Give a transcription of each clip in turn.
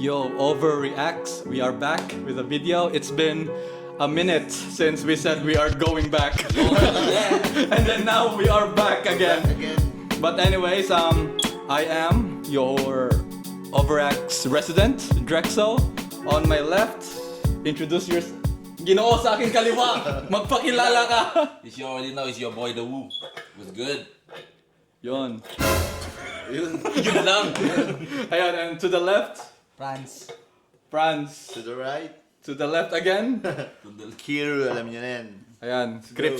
Yo, Overreacts. We are back with a video. It's been a minute since we said we are going back. And then now we are back again. But anyways, I am your Overreacts resident, Drexel. On my left, introduce your Ginoo sa aking kaliwa. Magpakilala ka. You already know, it's your boy The Woo. What's good? Yon. Yun lang. Ayun, and to the left, France. To the right. to the left again. Kiru, alam niyo na yan. Ayan,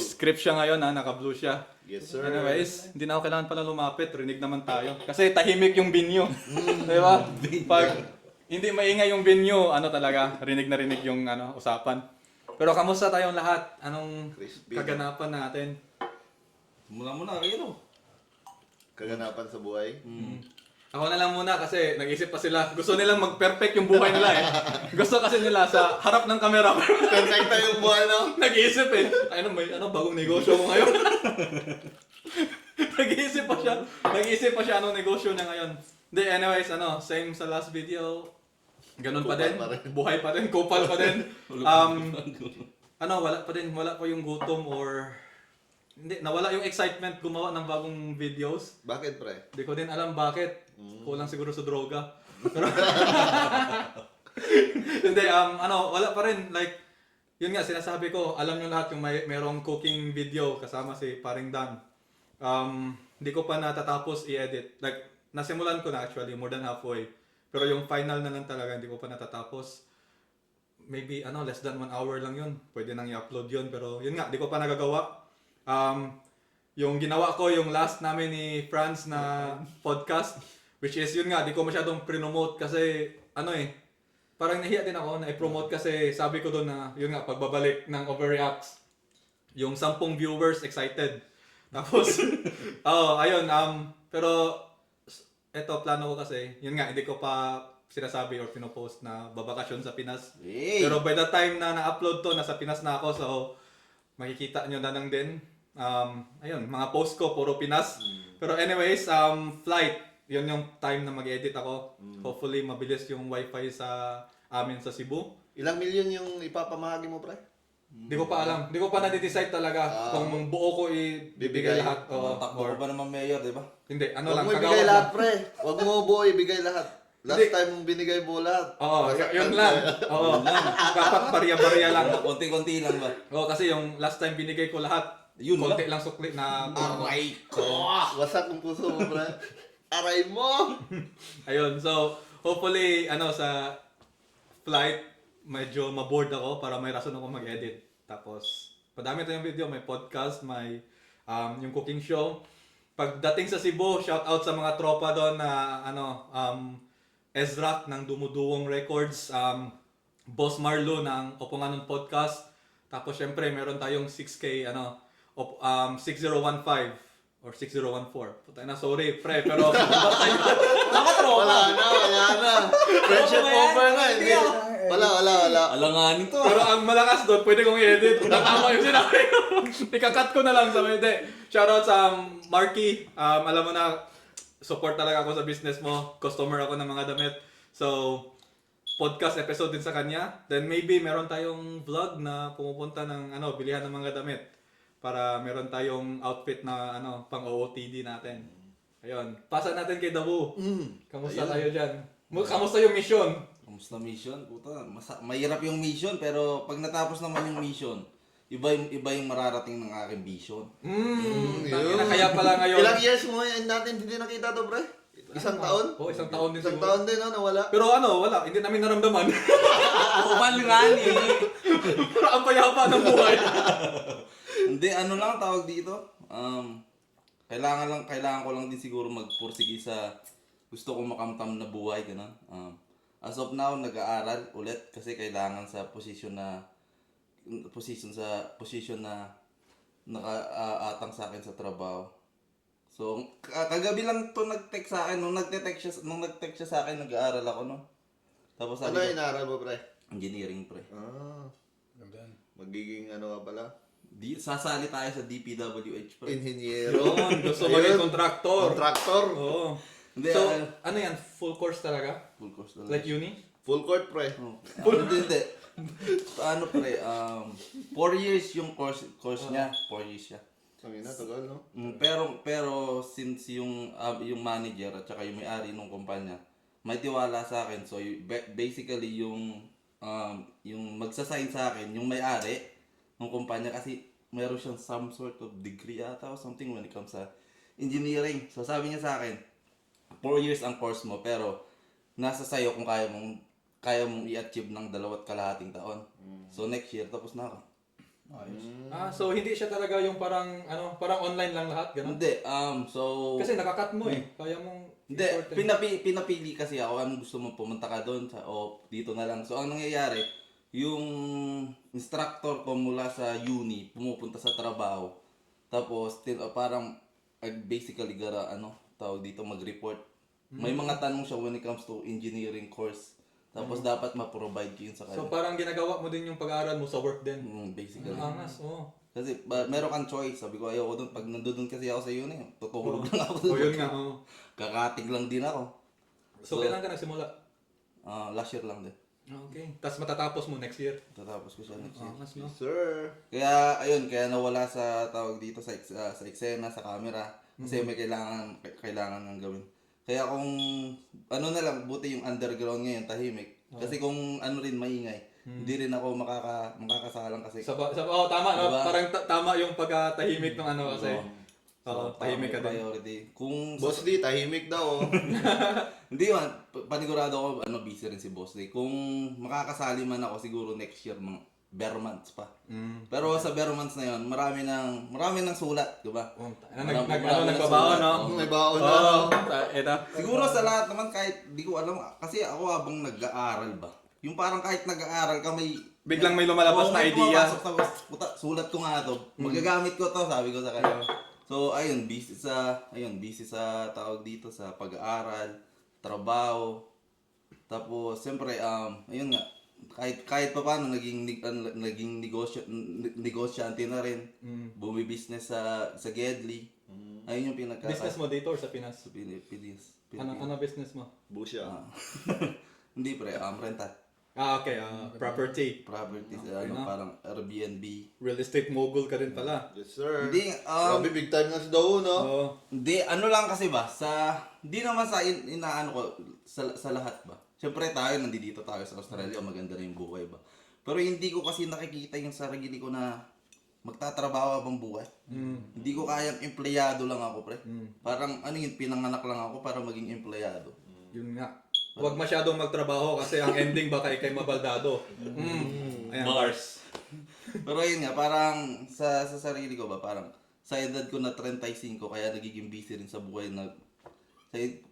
script siya ngayon ha, naka-blue siya. Yes, sir. Anyways, hindi na ako kailangan pala lumapit, rinig naman tayo. Kasi tahimik yung venue. Di ba? Pag hindi maingay yung venue, ano talaga, rinig na rinig yung usapan. Pero kamusta tayong lahat? Anong Crispy. kaganapan natin? Muna, kayo. Kaganapan sa buhay. Ako na lang muna kasi nag-isip pa sila. Gusto nilang mag-perfect yung buhay nila eh. Gusto kasi nila sa harap ng camera. Perfect tayo yung buhay, no? Nag-iisip eh. May bagong negosyo ko ngayon. Nag-iisip pa siya anong negosyo niya ngayon. Hindi, anyways, same sa last video. Ganun pa din. Kupal pa rin. Buhay pa din, kupal pa din. Wala pa yung gutom or hindi, nawala yung excitement gumawa ng bagong videos. Bakit, pre? Hindi ko din alam bakit. Kulang siguro sa droga. Pero hindi, wala pa rin. Like, yun nga, sinasabi ko, alam nyo lahat yung merong cooking video kasama si Paring Dan. Hindi ko pa natatapos i-edit. Like, nasimulan ko na actually, more than halfway. Pero yung final na lang talaga, hindi ko pa natatapos. Maybe, less than 1 hour lang yun. Pwede nang i-upload yun. Pero yun nga, di ko pa nagagawa. Yung ginawa ko, yung last namin ni Franz na podcast, which is yun nga, di ko masyadong pre-promote kasi, parang nahiya din ako na i-promote kasi sabi ko doon na, yun nga, pagbabalik ng Overreacts, yung 10 viewers excited. Tapos, ayun, pero, eto, plano ko kasi, yun nga, hindi ko pa sinasabi or pinopost na babakasyon sa Pinas. Hey. Pero by the time na na-upload to, nasa Pinas na ako, so, makikita nyo na lang din. Ayun, mga post ko, puro Pinas. Pero anyways, flight, yun yung time na mag-edit ako. Hopefully, mabilis yung wifi sa amin sa Cebu. Ilang milyon yung ipapamahagi mo, pre? Di ko pa alam. Di ko pa na-decide talaga kung buo ko ibibigay Bibigay. lahat. Takbo Or, ka pa naman mayor, di ba? hindi, Huwag lang, mo ibigay kagawad lahat, lang. pre. Huwag mo buo ibigay lahat. Last Hindi. time mong binigay mo lahat. Oo, yun lang. Oo, dapat barya-barya lang. Konti-konti lang ba? Oo, kasi yung last time binigay ko lahat, Yun konti lang sukli na... Aray ko! Wasak ang puso mo, pre. Aray mo! Ayun, so hopefully sa flight medyo ma-bored ako para may rason ako mag-edit. Tapos padami tayong video, may podcast, may yung cooking show. Pagdating sa Cebu, shout out sa mga tropa doon na Ezra ng Dumuduwong Records, Boss Marlo ng Oponganon Podcast. Tapos syempre meron tayong 6K 6015 or 6014. Puta na, sorry pre, pero basta yun. Wala na. Friendship over na. Hindi. Wala. Alanganin to. Pero ang malakas doon, pwede kong i-edit. Tama yung sinabi ko. Ikakat ko na lang sa hindi. Shoutout sa Marky. Alam mo na, support talaga ako sa business mo. Customer ako ng mga damit. So, podcast episode din sa kanya. Then maybe meron tayong vlog na pumupunta ng bilihan ng mga damit. Para meron tayong outfit na pang OOTD natin. Ayun. Pasa natin kay Dabu. Kamusta tayo dyan? Kamusta yung mission? Kamusta mission? Puta, mahirap yung mission, pero pag natapos naman yung mission, iba yung mararating ng aking vision. Tangina, kaya pala ngayon. Ilang years mo natin hindi nakita to, pre? Isang taon? Oo, isang taon din Isang siguro. taon din, nawala. Pero wala. Hindi namin naramdaman. Kumalungani! Pero ang payapa ng buhay. Hindi, lang tawag dito. Kailangan ko lang din siguro magpursige sa gusto kong makamtam na buhay, ganun. As of now, nag-aaral ulit kasi kailangan sa posisyon na nakaatang sa akin sa trabaho. So, kagabi lang to nag-text sa akin, nung nag-text siya sa akin, nag-aaral ako, no? Tapos Ano sabi ko, inaaral mo, pre? engineering, pre. Magiging ka pala? Sasali tayo sa DPWH, pre. Inhinyero. Yun, gusto maging kontraktor. Kontraktor. Oo. Hindi, So, ano yan? Full course talaga? full course na Like uni? Full court, pre. Hindi. Ano pre, 4 years yung course niya. 4 years siya. Ang ina, tagal, no? Pero since yung manager at saka yung may-ari ng kumpanya may tiwala sa akin, so basically yung magsasign sa akin yung may-ari ng kumpanya kasi meron siyang some sort of degree ata or something when it comes sa engineering. So sabi niya sa akin 4 years ang course mo pero nasa sayo kung kaya mong i-achieve ng 2.5 taon. So next year tapos na ako. So hindi siya talaga yung parang online lang lahat, ganun? Hindi, Kasi nakakat mo eh. Kaya mong Hindi, i-shorten. pinapili kasi ako anong gusto mo pumunta ka doon o dito na lang. So ang nangyayari, yung instructor ko mula sa uni pumupunta sa trabaho. Tapos parang basically tawag dito mag-report. May mga tanong siya when it comes to engineering course. Tapos dapat ma-provide ko yun sa So kanya. parang ginagawa mo din yung pag-aaral mo sa work din. Basically. Angas, oo. Kasi meron kang choice. Sabi ko ayoko doon. Pag nandoon kasi ako sa uni, tutulog lang ako O doon. yun nga, oo. Kakatig lang din ako. So kailan ka nagsimula? Last year lang din. Okay. Tapos matatapos mo next year. Tatapos ko siya next year. Angas, no? Sir. Kaya nawala sa tawag dito sa eksena, sa camera kasi may kailangan ng gawin. Kaya kung na lang buti yung underground ngayon tahimik. Kasi kung rin maingay, hindi rin ako makakasalang kasi. Tama, no? Diba? Parang tama yung pagkatahimik ng kasi. So, tahimik ka din. priority. Kung Boss D, tahimik daw, oh. hindi man panigurado ako busy rin si Boss Day. Kung makakasali man ako siguro next year mga bare months pa. Pero sa bare months na yon, marami nang sulat, 'di ba? Nagbabaon, no? May baon na, Oo. no? Ito. Siguro sa lahat naman kahit di ko alam kasi ako habang nag-aaral ba. Yung parang kahit nag-aaral ka Biglang may lumalabas na may idea. pumapasok, tapos, sulat ko nga to. Magagamit ko to, sabi ko sa kanya. So ayun, busy sa tawag dito sa pag-aaral, trabaho. Tapos siyempre ayun nga kahit pa paano naging negosyante na rin. Bumibusiness sa Gedli. Ayun yung Business mo dito or sa Pinas? sa Pilipinas. Ano business mo? Busya. Hindi pre, rental. Okay. Property. Properties, no? parang Airbnb. Real estate mogul ka rin pala. Yes, sir. Hindi, Grabe, big time na si Daw, no? Oo. Hindi, lang kasi ba, hindi naman sa inaano ko, sa lahat ba. Siyempre tayo, nandito tayo sa Australia, maganda na yung buhay ba. Pero hindi ko kasi nakikita yung sarili ko na magtatrabaho habang buhay. Hindi ko kayang empleyado lang ako, pre. Parang pinanganak lang ako para maging empleyado. Yun nga. Huwag masyadong magtrabaho kasi ang ending baka ikay mabaldado. Ayan. Bars. Pero yun nga, parang sa sarili ko ba, parang sa edad ko na 35, kaya nagiging busy rin sa buhay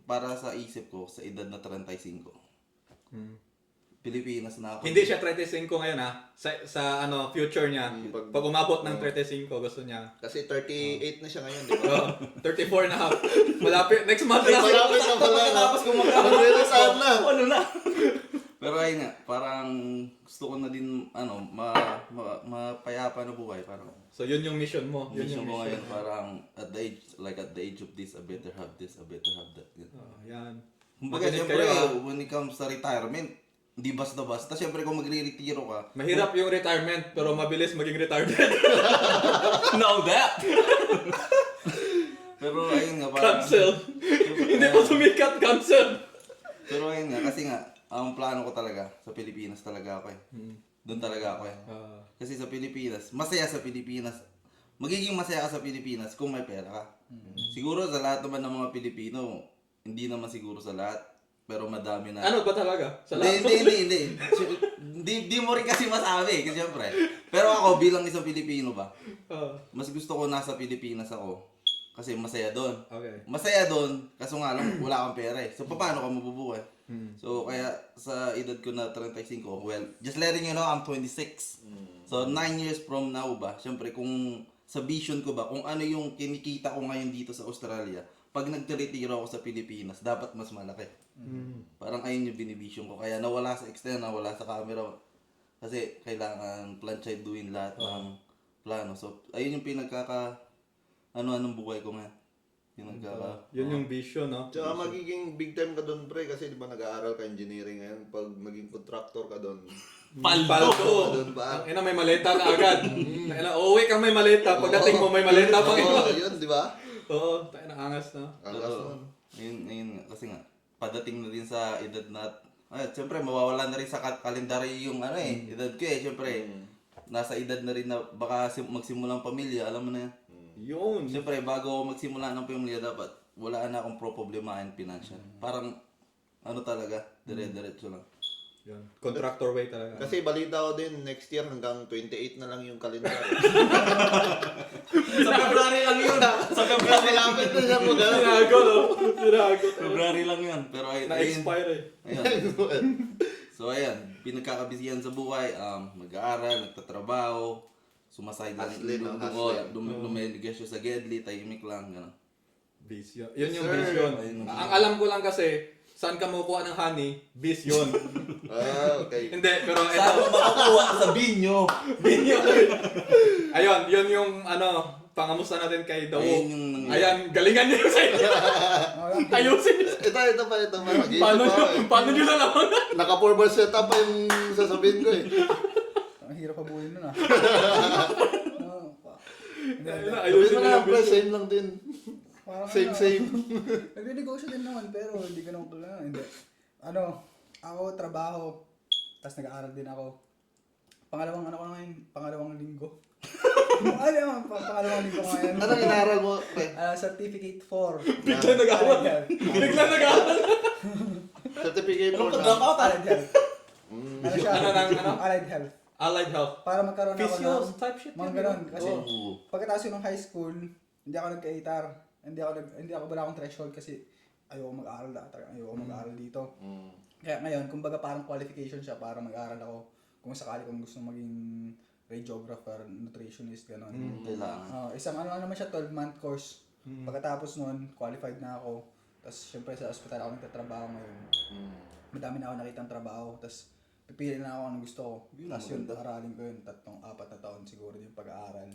para sa isip ko, sa edad na 35. Pilipinas na ako. Hindi siya 35 ngayon ha. Sa future niya. Pag umabot ng 35, gusto niya. Kasi 38 na siya ngayon, di ba? 34 na half. Malapit. Next month na. Malapit na pala, no? Tapos kung Magre-resign na. ano na? Pero ayun nga, parang gusto ko na din, mapayapa na buhay. Parang So yun yung mission mo. Yun mission yung ko mission. ngayon, parang at the age of this, I better have this, I better have that. Yan. Kumbaga, Makinig siyempre, kayo, when it comes sa retirement, hindi basta-basta. Siyempre, kung magre-retiro ka, Mahirap yung retirement pero mabilis maging retarded. know that! Pero ayun nga, parang... Cancel. Hindi pa sumikat, cancel. Pero ayun nga, kasi nga, ang plano ko talaga, sa Pilipinas talaga ako eh. Doon talaga ako eh. Kasi sa Pilipinas, masaya sa Pilipinas. Magiging masaya ka sa Pilipinas kung may pera ka. Siguro sa lahat naman ng mga Pilipino, hindi naman siguro sa lahat, pero madami na. Ano ba talaga? Sa Hindi. Hindi mo rin kasi masabi, kasi syempre. Pero ako, bilang isang Pilipino ba, mas gusto ko nasa Pilipinas ako. Kasi masaya doon. Okay. Masaya doon, kaso nga lang, wala kang pera eh. So, paano ka mabubuhay? So, kaya sa edad ko na 35, well, just letting you know, I'm 26. So, 9 years from now ba, syempre kung sa vision ko ba, kung ano yung kinikita ko ngayon dito sa Australia, pag nagtiritiro ako sa Pilipinas, dapat mas malaki. Parang ayun yung binivision ko. Kaya nawala sa extend, nawala sa camera. Kasi kailangan planchaduin lahat ng plano. So, ayun yung anong buhay ko ngayon. Yung nagkaka... Yun yung vision, no? Tsaka magiging big time ka doon, pre, kasi di ba nag-aaral ka engineering ngayon, pag maging contractor ka doon, Paldo! doon pa. Ang ina, may maleta ka agad. Ang ina, uuwi kang may maleta. Pagdating mo, may maleta pa Oo, rin. yun, di ba? Oo, tayo na angas, no? Angas Oo. nun. Ayun, kasi nga, padating na din sa edad na... siyempre, mawawala na rin sa kalendaryo yung edad ko eh. Siyempre, nasa edad na rin na baka magsimulang pamilya, alam mo na yan. Yun. Siyempre, bago ako magsimula ng pamilya, dapat wala na akong problemahin financial. Parang, talaga, dire-diretso lang. Yun. Contractor way talaga. Kasi balita ko din, next year hanggang 28 na lang yung kalendar. Sa February lang yun! Sa February lang! Malapit na siya mo, gano'n. Sinago, no? Sinago. February lang yun. Pero Na-expire eh. Ayun. So ayan, pinagkakabisihan sa buhay, mag-aaral, nagtatrabaho, sumaside lang Hustling, yung hustling. dumiligay sa Gedli, tahimik lang, gano'n. Vision. Yun yung Sir. vision. Ayun. Ang alam ko lang kasi, saan ka makukuha ng honey, vision. Okay. Hindi, pero Saan ito. mo makakuha? Sa binyo! Binyo. Ayun, yun yung pangamusta natin kay Dawo. Ayun yung nangyari. Ayan, galingan niyo sa inyo. Ayusin niyo. Ito pa. Paano nyo nalaman? Naka-4-bar setup pa yung sasabihin ko eh. Ang hirap pabuhin nun ah. Ayun na, Sabihin ayusin mo niyo na, yung pre, vision. same lang din. Parang Same. Nagre-negosyo din naman pero hindi ganun pala. Hindi. Ako trabaho, tapos nag-aaral din ako. Pangalawang linggo. Pangalawang linggo ko ngayon. Anong inaral mo, pre? Certificate 4. Bigla nag-aaral. Bigla nag-aaral. Certificate mo na. Allied Health. Ano siya? Ano? Allied Health. Allied health. Para magkaroon ako Physios ng type shit. mga ganun. Kasi Oo. pagkatapos ko ng high school, hindi ako nagka-ATAR. Wala akong threshold kasi ayoko mag-aaral mag-aaral dito. Kaya ngayon, kumbaga parang qualification siya para mag-aaral ako kung sakali kong gusto maging radiographer, nutritionist, gano'n. Kailangan. Isang naman siya, 12-month course. Pagkatapos nun, qualified na ako. Tapos syempre sa ospital ako nagtatrabaho ngayon. Madami na ako nakitang trabaho. Tapos pipili na ako anong gusto ko. Tapos yun, aralin ko yun. 3-4 na taon siguro yung pag-aaral.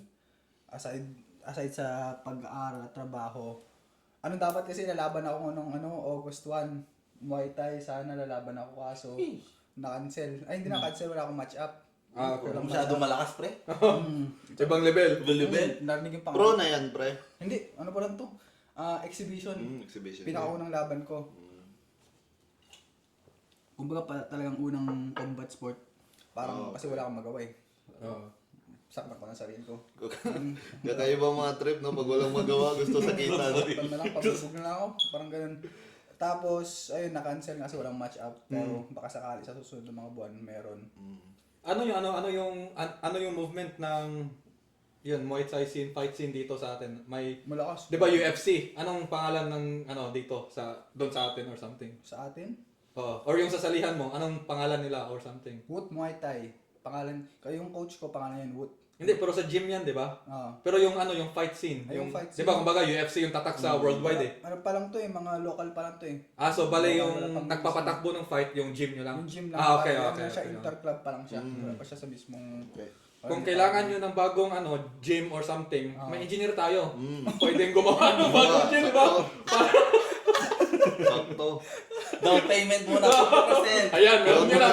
Aside sa pag-aaral at trabaho, anong dapat kasi lalaban ako nung August 1. Muay Thai, sana lalaban ako kaso na-cancel. Ay, hindi na-cancel, wala akong match up. Okay. Masyado malakas, pre. Ibang level. Narinig yung Pro na yan, pre. Hindi, ano pa lang to? Exhibition. Exhibition. Pinakaunang laban ko. Kumbaga talagang unang combat sport. Parang kasi wala akong magawa eh. Oo. Saktan ko ng sarili ko. Kakaiba mga trip, no? Pag walang magawa, gusto sakitan. Saktan na lang, pabubog na lang ako. Parang ganun. Tapos, ayun, na-cancel kasi walang match up. Pero baka sakali sa susunod ng mga buwan, meron. Ano yung movement ng yun, Muay Thai scene, fight scene dito sa atin? May Malakas. 'di ba UFC? Anong pangalan ng dito doon sa atin or something? Sa atin, Oo. Or yung sa salihan mo, anong pangalan nila or something? Woot Muay Thai. Pangalan, kaya yung coach ko, pangalan yan, Woot. Hindi, pero sa gym yan, 'di ba? Ah. Pero yung yung fight scene, Ay, yung fight 'di ba scene. kumbaga UFC yung tatak sa worldwide eh. Ano pa lang to eh, mga local pa lang to eh. So bale Wala yung pang- nagpapatakbo ng fight yung gym nyo lang. Yung gym lang. Okay, parang okay. ano siya, okay. interclub pa lang siya. Wala pa siya sa mismong... Kung kailangan nyo ng bagong gym or something, Ah. may engineer tayo. Pwedeng gumawa ng bagong gym, di ba? Sakto. Down payment muna 50%. Ayan, meron nyo na.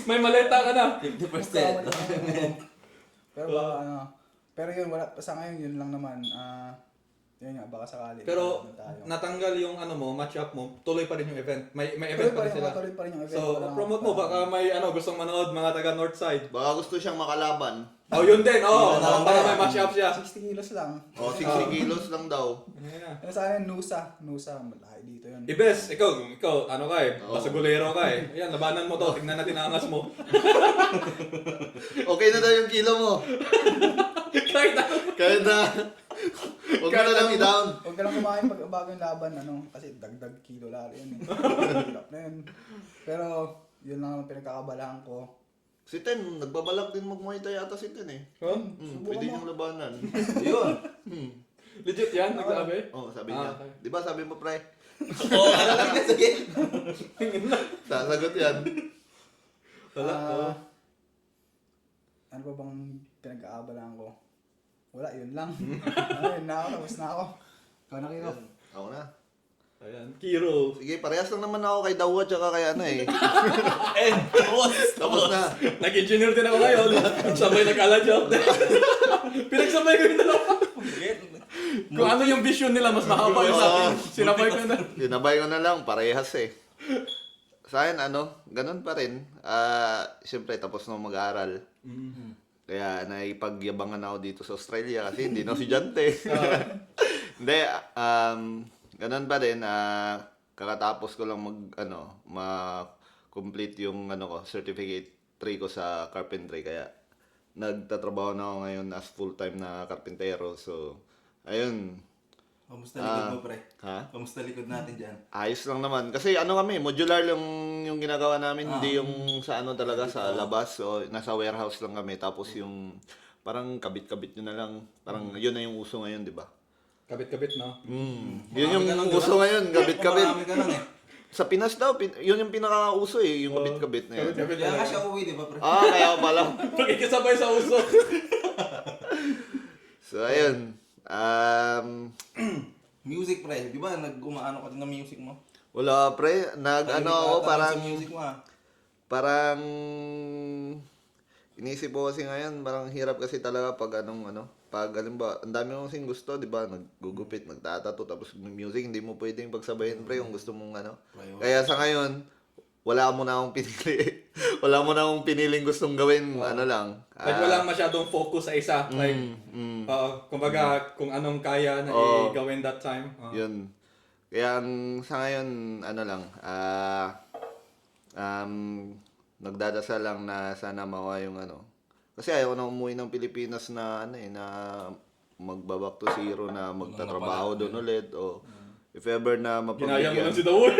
May maleta ka na. 50%. Pero baka pero yun, wala, sa ngayon yun lang naman. Yun nga, baka sakali. Pero ano tayo. natanggal yung match up mo, tuloy pa rin yung event. May Tuloy event pa rin sila. tuloy pa rin yung event. So, Walang- promote mo, baka may gustong manood mga taga Northside. Baka gusto siyang makalaban. Yun din, Yun na lang para ba? may match up siya. 60 kilos lang. O, 60 kilos lang daw. Ayan na. Ano sa akin, Nusa, malayo dito yun. Ibes, ikaw ano ka eh, Oo. basagulero ka eh. Ayan, labanan mo to, tignan natin ang angas mo. Okay na daw yung kilo mo. Kahit Kahit na. Huwag mo na lang i-down. Huwag ka lang kumain pag bago yung laban, kasi dagdag kilo lalo yun eh. Hirap na yun. Pero, yun lang ang pinagkakabalaan ko. Si Ten, nagbabalak din mag-Muay Thai ata si Ten eh. Subukan Pwede mo. niyang labanan. Yun. legit yan, nagsabi? Oo, sabi niya. okay. Di ba sabi mo, pre? Oo, ano lang ka, sige. Sasagot yan. Wala. oo. Ano pa bang pinagkakabalaan ko? Wala, yun lang. Yun na ako, tapos na ako. Ikaw na kayo. Ako na. Ayan, Kiro. Sige, parehas lang naman ako kay Dawa tsaka kay ano eh. And Tapos na. Nag-engineer din ako ngayon. Sabay nag-ala job. Pinagsabay ko yung dalawa. Kung ano yung vision nila, mas mahaba yung sa akin. Sinabay ko na. Dinabay ko na lang, parehas eh. Sa akin, ganun pa rin. Siyempre, tapos na mag-aaral. Kaya naipagyabangan ako dito sa Australia kasi hindi na estudyante. Hindi, ganun pa rin. Kakatapos ko lang ma-complete yung certificate 3 ko sa carpentry. Kaya nagtatrabaho na ako ngayon as full-time na karpentero. So, ayun. Kamusta likod mo, pre? Ha? Kamusta likod natin dyan? Ayos lang naman. Kasi kami, modular lang yung ginagawa namin, hindi yung sa talaga, sa labas. So, nasa warehouse lang kami. Tapos yung parang kabit-kabit nyo na lang. Parang yun na yung uso ngayon, di ba? Kabit-kabit, no? Yun yung ka lang, uso diba? ngayon, kabit-kabit. Marami ka lang eh. Sa Pinas daw, yun yung pinaka-uso eh, yung kabit-kabit na yun. Kabit-kabit Kaya na nga lang. siya uwi, di ba, pre? Kaya pala. Pagkikisabay sa uso. So, ayun. Music, pre. Di ba, nag-umaano ka din ng music mo? Wala pre, ako, parang, Sa music mo, parang, inisip ko kasi ngayon, parang hirap kasi talaga pag pag halimbawa, ang dami mong kasing gusto, di ba, naggugupit, nagtatato, tapos music, hindi mo pwedeng pagsabayin pre kung gusto mong Priority. Kaya sa ngayon, wala mo na akong pinili, wala mo na akong piniling gustong gawin, lang. Like, walang masyadong focus sa isa. Like, kumbaga, kung anong kaya na i-gawin that time. Yun. Kaya sa ngayon, nagdadasal lang na sana makuha yung Kasi ayaw na umuwi ng Pilipinas na na magbaback to zero na magtatrabaho doon ulit o if ever na Ginaya mo mapamigyan. lang si Dawon.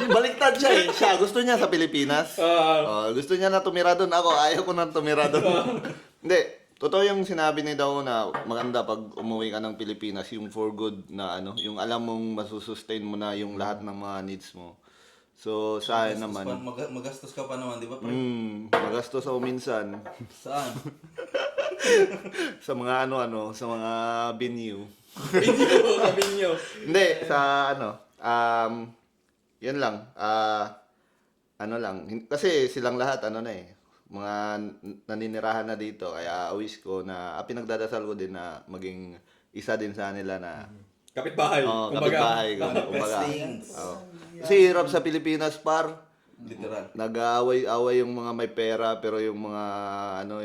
Baliktad siya eh. Siya, gusto niya sa Pilipinas. Gusto niya na tumira doon. Ako, ayaw ko na tumira doon. Hindi. Totoo yung sinabi ni Daw na maganda pag umuwi ka ng Pilipinas, yung for good na yung alam mong masusustain mo na yung lahat ng mga needs mo. So, sa akin naman, Magastos ka pa naman, di ba, pre? magastos ako minsan Saan? sa mga sa mga venue. Binyo, sabi niyo. Hindi, sa yan lang. Kasi silang lahat, mga naninirahan na dito. Kaya wish ko na, pinagdadasal ko din na maging isa din sa nila na, Kapitbahay. kapitbahay ko. Best things. Kasi hirap sa Pilipinas, par. Literal. Nag-aaway-away yung mga may pera, pero yung mga,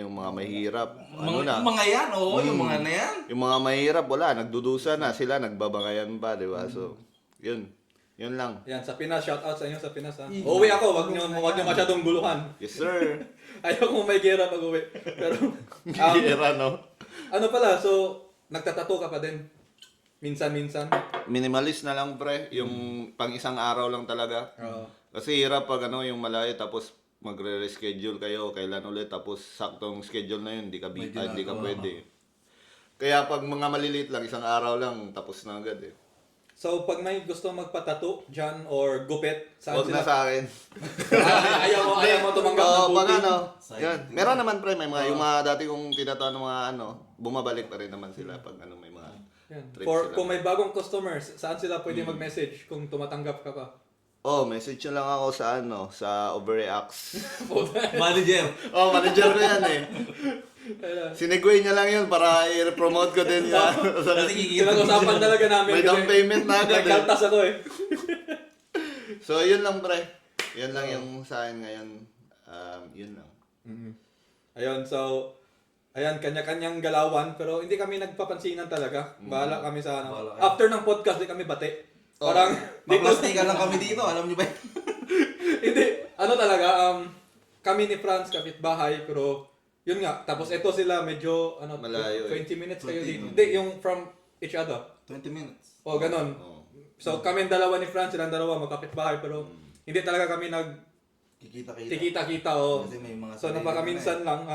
yung mga mahirap, Mga yan, oo, yung mga na yan. Yung mga mahirap, wala, nagdudusa na sila, nagbabangayan pa, di ba? So, yun. Yun lang. Yan, sa Pinas, shout out sa inyo sa Pinas ha. Uuwi ako, wag niyo masyadong guluhan. Yes, sir. Ayaw kong may gera pag uwi. Pero, Hira, no? pala, so, nagtatato ka pa din? Minsan-minsan? Minimalist na lang, pre. Yung pang isang araw lang talaga. Kasi hirap pag yung malayo, tapos magre-reschedule kayo, kailan ulit, tapos saktong schedule na yun, hindi ka pwede. Kaya pag mga maliliit lang, isang araw lang, tapos na agad eh. So, pag may gusto magpatato dyan or gupit, saan Huwag na sila? sa akin. Ayaw mo tumanggap ng Pag booking? yan. Meron naman pre, may mga, yung mga dati kong tinatawa ng mga bumabalik pa rin naman sila pag may mga Yan. trips For sila. kung may bagong customers, saan sila pwede mag-message kung tumatanggap ka pa? Message nyo lang ako sa Overreacts. Manager. Manager ko yan eh. Sinigway niya lang yun para i-promote ko din yan. Kasi kikita. Pinag-usapan talaga namin. May down payment na agad eh. Nagkaltas ako eh. So, yun lang pre. Yun lang yung sa akin ngayon. Yun lang. Ayun, so, kanya-kanyang galawan, pero hindi kami nagpapansinan talaga. Bahala kami sa Bahala kayo. After ng podcast, di kami bate. Parang, Maplastikan lang kami dito, alam nyo ba? hindi, talaga, kami ni Franz, kapitbahay, pero, yun nga, tapos ito sila, medyo, Malayo 20 minutes kayo 20 dito. Hindi, yung from each other. 20 minutes. Ganon. So, kami dalawa ni Franz, silang dalawa, magkapitbahay, pero, hindi talaga kami Kikita-kita. Kasi may mga So, sarili napakaminsan lang.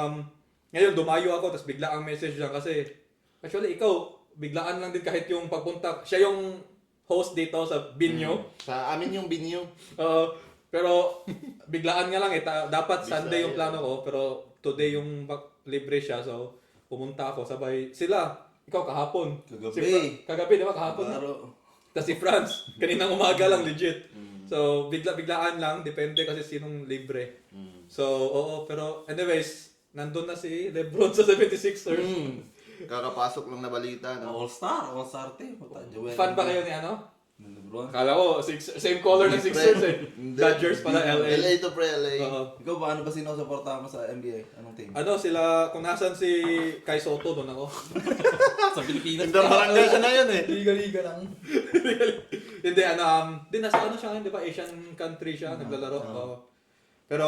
Ngayon, dumayo ako, tapos bigla ang message lang kasi, actually, ikaw, biglaan lang din kahit yung pagpunta. Siya yung host dito sa Binyo. Sa amin yung binyo. Pero, biglaan nga lang eh. Dapat Bisaya. Sunday yung plano ko, pero today yung libre siya. So, pumunta ako, sabay sila. ikaw kahapon. Kagabi. Kagabi, di ba? Kahapon. Klaro. Tapos si Franz, kaninang umaga lang, legit. So, bigla-biglaan lang, depende kasi sinong libre. So, oo, pero anyways, nandun na si LeBron sa 76ers. Kakapasok lang na balita, no? All-star team. Fan ba kayo ni ano? LeBron. Akala ko, same color ng Sixers eh. Hindi. Dodgers pala, LA. LA to pre, LA. Oo. Ikaw ba, ano ba sinusuportahan mo sa NBA? Anong team? Ano sila, kung nasan si Kai Soto, doon ako. Sa Pilipinas. Interbarangay siya na yun eh. Liga-liga lang. Hindi, di nasa ano siya ngayon, di ba? Asian country siya, naglalaro. Oo. Pero,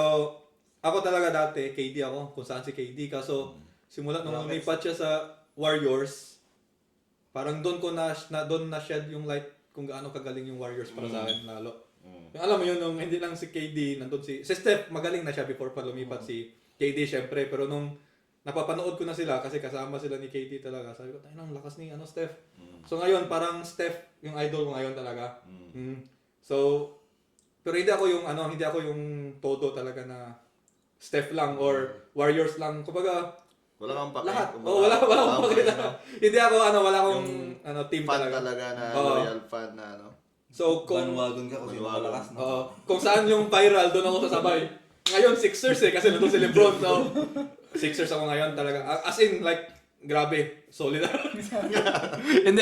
ako talaga dati, KD ako, kung saan si KD. Kaso, simula nung lumipat siya sa Warriors, parang doon ko doon na shed yung light kung gaano kagaling yung Warriors para sa akin lalo. Yung alam mo yun, nung hindi lang si KD, nandun si Steph, magaling na siya before pa lumipat si KD syempre, pero nung napapanood ko na sila kasi kasama sila ni KD talaga, sabi ko, tayo nang lakas ni Steph. So ngayon, parang Steph yung idol ko ngayon talaga. So, pero hindi ako yung todo talaga na Steph lang or Warriors lang. Kumbaga, Wala kang pake. lahat. Kumbaga, Wala akong pakita. Hindi ako wala akong team fan talaga. talaga na Oo. loyal fan na ano. So kung Bandwagon ka kasi malakas na. kung saan yung viral, doon ako sasabay. Ngayon Sixers kasi nandun si LeBron. So Sixers ako ngayon talaga. As in like grabe, solid. Hindi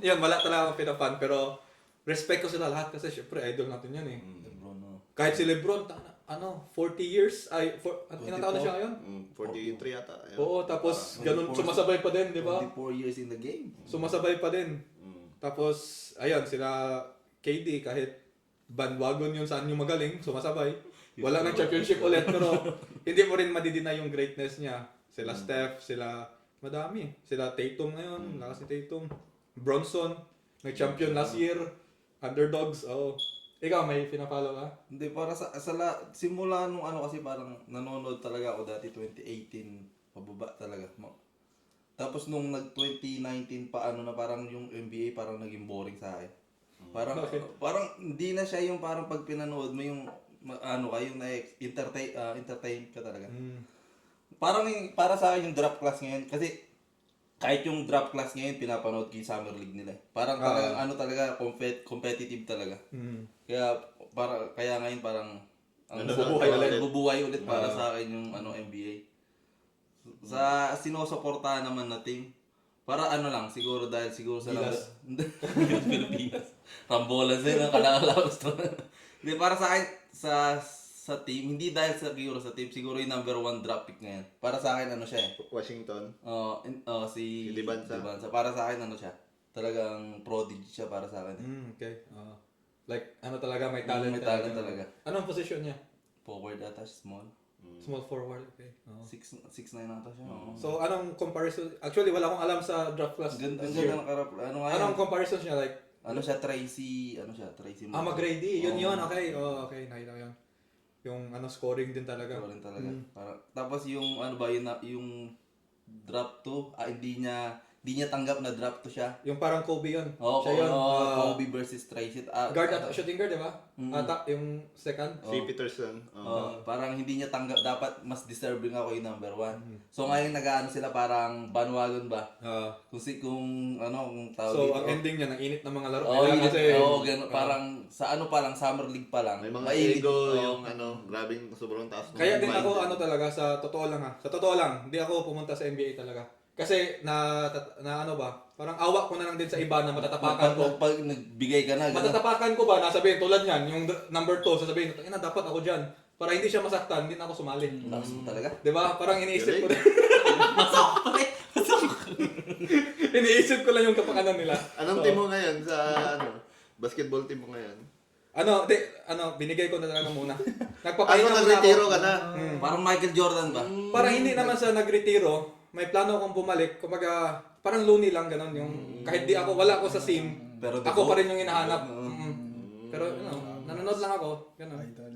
yun, wala talaga akong pinafan pero respect ko sila lahat kasi syempre idol natin yan eh. LeBron, no? Kahit si LeBron 40 years ilang taon na siya ngayon? 43 yata. Ayun. Oo, tapos ganun sumasabay pa din, di ba? 24 years in the game. Sumasabay pa din. Tapos, ayun, sila KD, kahit bandwagon yun saan yung magaling, sumasabay. Wala nang championship ulit, pero hindi mo rin madidina yung greatness niya. Sila Steph, sila madami. Sila Tatum ngayon, lakas ni Tatum. Bronson, nag-champion last year. Underdogs, Ikaw, may pinafollow ka? Hindi, para simula nung kasi parang nanonood talaga ako dati 2018, pababa talaga. Tapos nung nag-2019 pa na parang yung NBA parang naging boring sa akin. Parang parang hindi na siya yung parang pag pinanood mo yung yung entertain ka talaga. Parang para sa akin yung draft class ngayon kasi kahit yung draft class ngayon pinapanood ko yung Summer League nila. Parang talagang talaga competitive talaga. Kaya ngayon parang bubuhay ulit para sa akin yung NBA. Sa sinusuportahan naman na team, para siguro sa Pilipinas. Rambolas din ang kalalaos to. Hindi, para sa akin, sa team, hindi dahil siguro sa team, siguro yung number 1 draft pick ngayon. Para sa akin, siya eh. Washington. Si Libanza. Para sa akin, siya. Talagang prodigy siya para sa akin. Okay. Like, talaga, may talent. May talent talaga. Anong position niya? Forward ata, small. Small forward, okay. 6'9 ata siya. So, anong comparison? Actually, wala akong alam sa draft class. Ang this ganda year. ng karap. Anong comparison niya? Like, Tracy McGrady. Yun. Okay. Okay. Nakita ko yun. Yung scoring din talaga. Scoring talaga. Tapos yung yung draft 2, hindi niya tanggap na draft 2 siya. Yung parang Kobe yun. Oo, Siya yun. Kobe versus Tracy. Shooting guard, di ba? Yung second. Si Peterson. Parang hindi niya tanggap, dapat mas deserving ako yung number 1. So ngayon sila parang bandwagon ba? Kung tawag So, dito. ang ending niya, ang init ng mga laro. Parang sa parang Summer League pa lang. May mga Mahilig- ego, oo. yung grabing sobrang taas. Kaya din ako talaga, sa totoo lang, hindi ako pumunta sa NBA talaga. Kasi parang awa ko na lang din sa iba na matatapakan ko. Pag nagbigay ka na, Matatapakan ko ba, nasabihin tulad niyan, yung number 2, sasabihin, dapat ako dyan. Para hindi siya masaktan, hindi na ako sumali. lakas mo talaga. Di ba? Parang iniisip ko Galing. din. Iniisip ko lang yung kapakanan nila. Anong team mo ngayon sa basketball team mo ngayon? Binigay ko na talaga muna. Ano, Nagpapahinga muna nag-retiro ako. ka na? Parang Michael Jordan ba? Parang hindi naman sa nagretiro, may plano akong bumalik. Kumaga, parang loony lang ganun yung kahit wala ako sa sim, Pero ako pa rin yung hinahanap. Pero nanonood lang ako, ganun. Idol.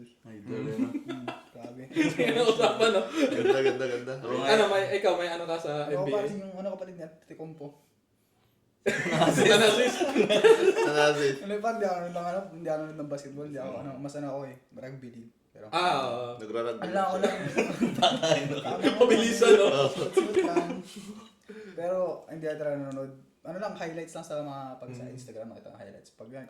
Grabe. Yan ang usapan, no? Ganda. Ikaw may ka sa Ako NBA? parang yung kapatid niya, Tikompo. Analysis? Nanasis. Ano pa, hindi ako ng basketball, hindi ako, mas ako rugby league. Pero, Nagrarugby. ala ko lang. Pabilisan, no? Suit lang. Pero hindi na talaga nanonood. Ano lang, highlights lang sa mga pag sa Instagram nakita ng highlights. Pag yan,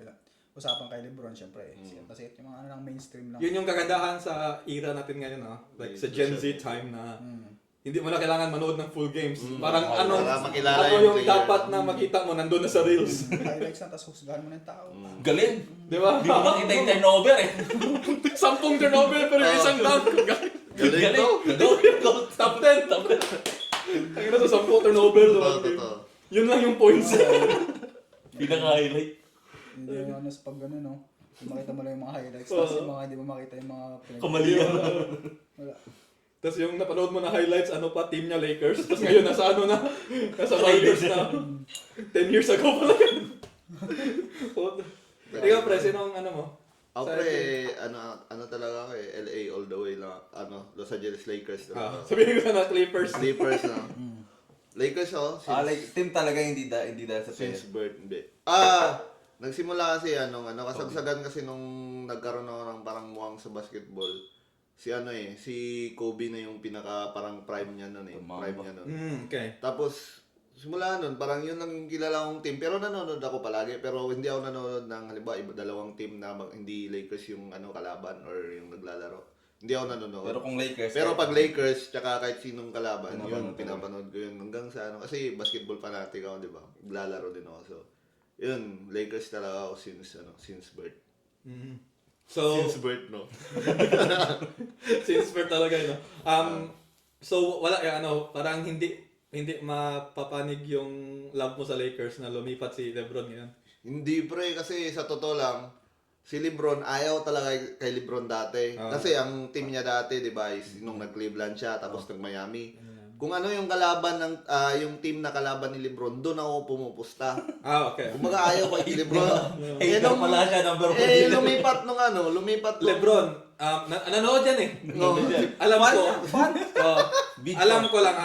usapan kay Lebron, syempre, sikat na sikat yung mga ano lang, mainstream lang. Yun yung kagandahan sa era natin ngayon, like sa Gen Z time na hindi mo na kailangan manood ng full games. Parang ano, para makilala ano yung yung player. dapat na makita mo nandun na sa Reels. Highlights lang, tapos husgahan mo ng tao. Galing. Di ba? Hindi ko makita yung turnover eh. 10 turnover pero yung isang dunk. Galing to. Go. Top 10. Ang ina sa 10 turnover. Totoo. Yun lang yung points. Pinaka-highlight. Hindi yung ano sa pag gano'n, no? Kung makita mo lang yung mga highlights, tapos yung mga hindi mo makita yung mga Kamalian. Wala. Tapos yung napanood mo na highlights, ano pa, team niya Lakers. Tapos ngayon nasa ano na, nasa Warriors na. 10 years ago pala yun. Ikaw, pre, sinong ano mo? Ako pre, ano talaga ako LA all the way lang. Los Angeles Lakers. Sabihin ko na Clippers. Clippers na. Lakers Like, team talaga hindi dahil sa pera. since birth, hindi. Nagsimula kasi kasagsagan kasi nung nagkaroon ako ng parang muwang sa basketball. Si Kobe na yung pinaka parang prime niya noon eh. Prime niya noon. Okay. Tapos simula nun, parang yun lang yung kilala kong team. Pero nanonood ako palagi. Pero hindi ako nanonood ng halimbawa dalawang team na hindi Lakers yung kalaban or yung naglalaro. Hindi ako nanonood. Pero kung Lakers, Pero pag Lakers, tsaka kahit sinong kalaban, Pinapanood yun, pinapanood ko yun hanggang sa Kasi basketball fanatic ako, di ba? Naglalaro din ako. So, yun, Lakers talaga ako since birth. So, Since birth, no? since birth talaga, no? So, wala, parang hindi mapapanig yung love mo sa Lakers na lumipat si LeBron ngayon. Hindi pre, kasi sa totoo lang, si LeBron, ayaw talaga kay LeBron dati. Kasi ang team niya dati, di ba, is nung nag-Cleveland siya, tapos nag-Miami. Kung ano yung kalaban ng yung team na kalaban ni LeBron, doon ako pumupusta. Okay. Kumbaga ayaw ko kay LeBron. Hater pala siya, number 1. Lumipat nung LeBron, nanonood yan eh. No. Alam ko. Alam ko lang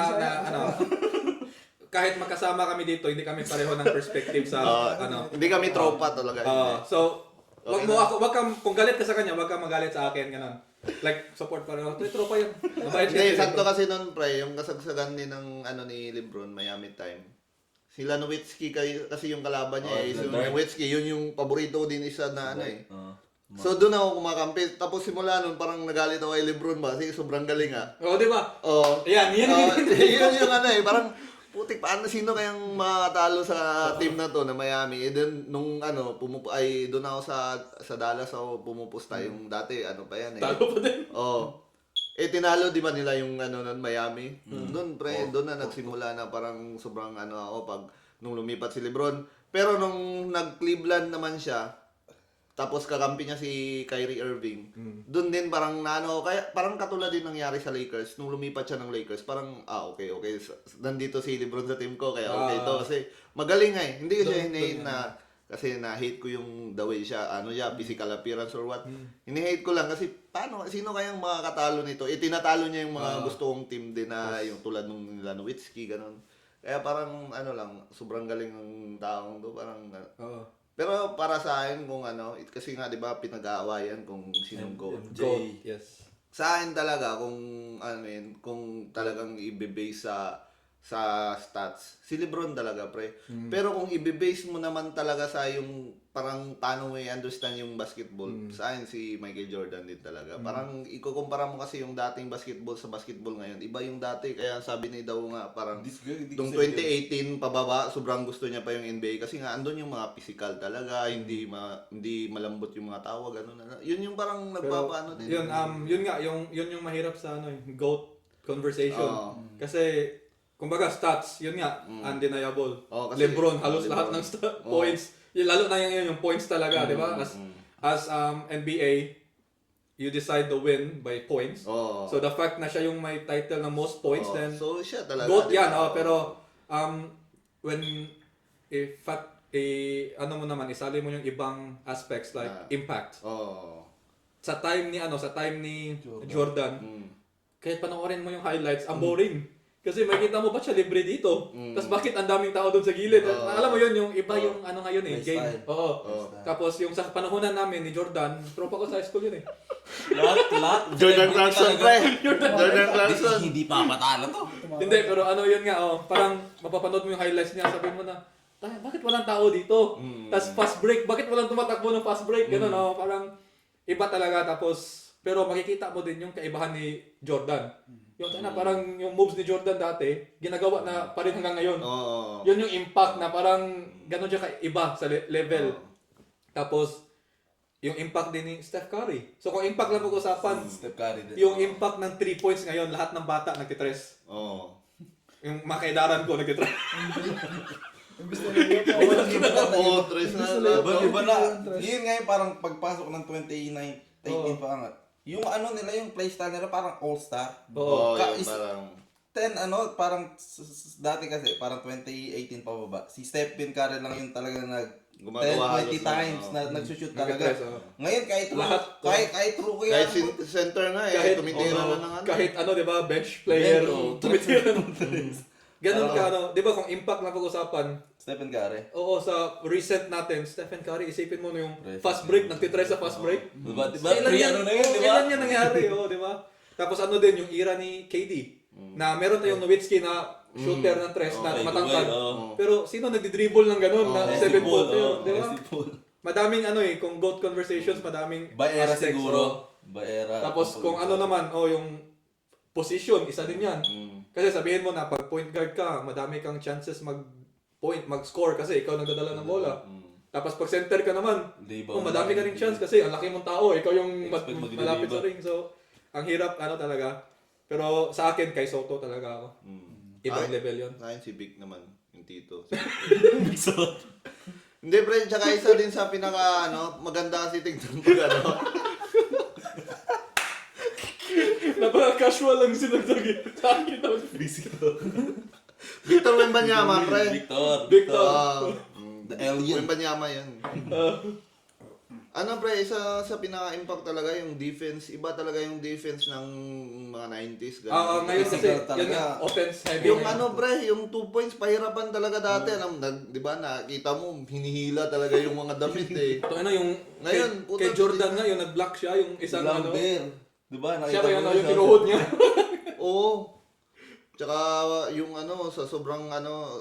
kahit magkasama kami dito, hindi kami pareho ng perspective sa Hindi kami tropa talaga. So, kung galit ka sa kanya, wag kang magalit sa akin, ganun. Like, support pa rin ako. Tropa yun. Mabait Hindi, siya. sakto kasi nun, pre, yung kasagsagan ni ni LeBron, Miami time. Sila Nowitzki kasi yung kalaban niya eh. Si Nowitzki, yun yung paborito din isa na So doon ako kumakampi. Tapos simula nun, parang nagalit ako kay LeBron ba? Kasi sobrang galing Di ba? Oo. Yan. Yun yung parang putik, paano sino kayang makakatalo sa team na to na Miami? Then nung doon ako sa Dallas ako pumupusta yung dati pa yan eh. Talo pa din. Tinalo di ba nila yung nun Miami? Doon na nagsimula na parang sobrang ako pag nung lumipat si LeBron. Pero nung nag-Cleveland naman siya, tapos kakampi niya si Kyrie Irving. Doon din parang kaya parang katulad din nangyari sa Lakers nung lumipat siya ng Lakers. Parang okay. Nandito si LeBron sa team ko kaya okay to kasi magaling Hindi ko siya hinihate na kasi na-hate ko yung the way siya, physical appearance or what. Hini-hate ko lang kasi sino kayang makakatalo nito? Tinatalo niya yung mga gusto kong team din na yung tulad nung nila Nowitzki, ganun. Kaya parang sobrang galing ng taong to, parang Pero para sa akin kung kasi nga 'di ba pinag-aawayan kung sinong GOAT. Goat. Yes. Sa akin talaga kung talagang i-base sa stats, si LeBron talaga pre. Pero kung i-base mo naman talaga sa yung parang paano mo i-understand yung basketball, sa akin si Michael Jordan din talaga. Parang ikukumpara mo kasi yung dating basketball sa basketball ngayon. Iba yung dati kaya sabi ni daw nga parang nung 2018 pababa, sobrang gusto niya pa yung NBA kasi nga andun yung mga physical talaga, hindi malambot yung mga tawag Yun yung parang nagpapaano din. Yun yung mahirap sa GOAT conversation. Kasi kumbaga stats, yun nga, undeniable. Kasi LeBron, halos lahat ng points. Lalo na yung points talaga, di ba? As NBA, you decide the win by points. So the fact na siya yung may title ng most points, then so siya talaga. GOAT yan, pero when mo naman, isali mo yung ibang aspects like impact. Sa time ni Jordan, kahit panoorin mo yung highlights, ang boring. Kasi makikita mo ba siya libre dito? Tapos bakit ang daming tao doon sa gilid? Alam mo yun, yung iba yung ngayon May game. style. Oo. Tapos yung sa panahonan namin ni Jordan, tropa ko sa high school yun eh. Lahat. Jordan Celebrity Clarkson, talaga. pre. Jordan Clarkson. Hindi pa patalo to. Hindi, pero ano yun nga, parang mapapanood mo yung highlights niya, sabihin mo na, bakit walang tao dito? Tapos fast break, bakit walang tumatakbo ng fast break? Ganun, parang iba talaga. Tapos, pero makikita mo din yung kaibahan ni Jordan. Yung parang yung moves ni Jordan dati, ginagawa na pa rin hanggang ngayon. Oo. Yun yung impact na parang ganun siya kaiba sa level. Tapos, yung impact din ni Steph Curry. So kung impact lang pag-usapan, Steph Curry din. yung impact ng 3 points ngayon, lahat ng bata nagtitres. Oo. Yung mga kaidaran ko nagtitres. Imbis na nag-iip Oo, tres na lang. Iba na. Yun nga yung parang pagpasok ng 2018 Oo. pa angat. Yung ano nila, yung playstyle nila parang all-star. Oo. Oo, Ka- yung is- parang... Parang dati kasi, parang 2018 pa baba. Si Stephen Curry lang yung talaga Gumagawa 10, 20 halos times ng, na nag-shoot Nagtitres, talaga. oo. Ngayon Lahat, kahit rookie kahit yan. center nga eh, Kahit, tumitira na ng ano. kahit ano, di ba, bench player, Bench, oo. tumitira ng Ganun Oo. ka, ano, di ba, kung impact lang pag-usapan, Stephen Curry. oo, sa recent natin, Stephen Curry, isipin mo na yung Recent. fast break, nagtitry sa fast break. Diba? Kailan yan, Ano na yun, di ba? kailan yan nangyari, di ba? Tapos ano din, yung era ni KD, na meron tayong Nowitzki na shooter ng tres na Okay, matangkad. Dubai, oo. Pero sino nagdi-dribble ng ganun na Messi 7 Paul, footer, oo. di ba? Messi Paul. Madaming ano kung GOAT conversations, madaming By era aspects, siguro. oo. By era. Tapos kung ano naman, yung position, isa din yan. Kasi sabihin mo na pag point guard ka, madami kang chances mag-score kasi ikaw nagdadala ng bola. Tapos pag center ka naman, madami ka ring chance kasi ang laki mong tao, ikaw yung Expect mag-deliver. malapit sa ring. So, ang hirap talaga. Pero sa akin, kay Soto talaga ako. Ibang level yun. Sa akin si Vic naman, yung tito. So, Hindi pre, tsaka isa din sa pinaka maganda kasi tingnan pag Napaka-casual lang sinagdag sa akin. Victor Wembanyama pre. Victor. The alien. Wembanyama yun. Ano pre, isa sa pinaka-impact talaga yung defense. Iba talaga yung defense ng mga 90s. ganun. Ngayon kasi, Physical yun talaga. nga, offense heavy. Yung pre, yung 2 points, pahirapan talaga dati. Di ba, nakita mo, hinihila talaga yung mga damit eh. Ito yung Ngayon, kay Jordan nga, yung nag-block siya, yung isang Lambert. Diba? siya Nakita yung, mo yung siya? tinuhod niya. Oo. Tsaka yung sa sobrang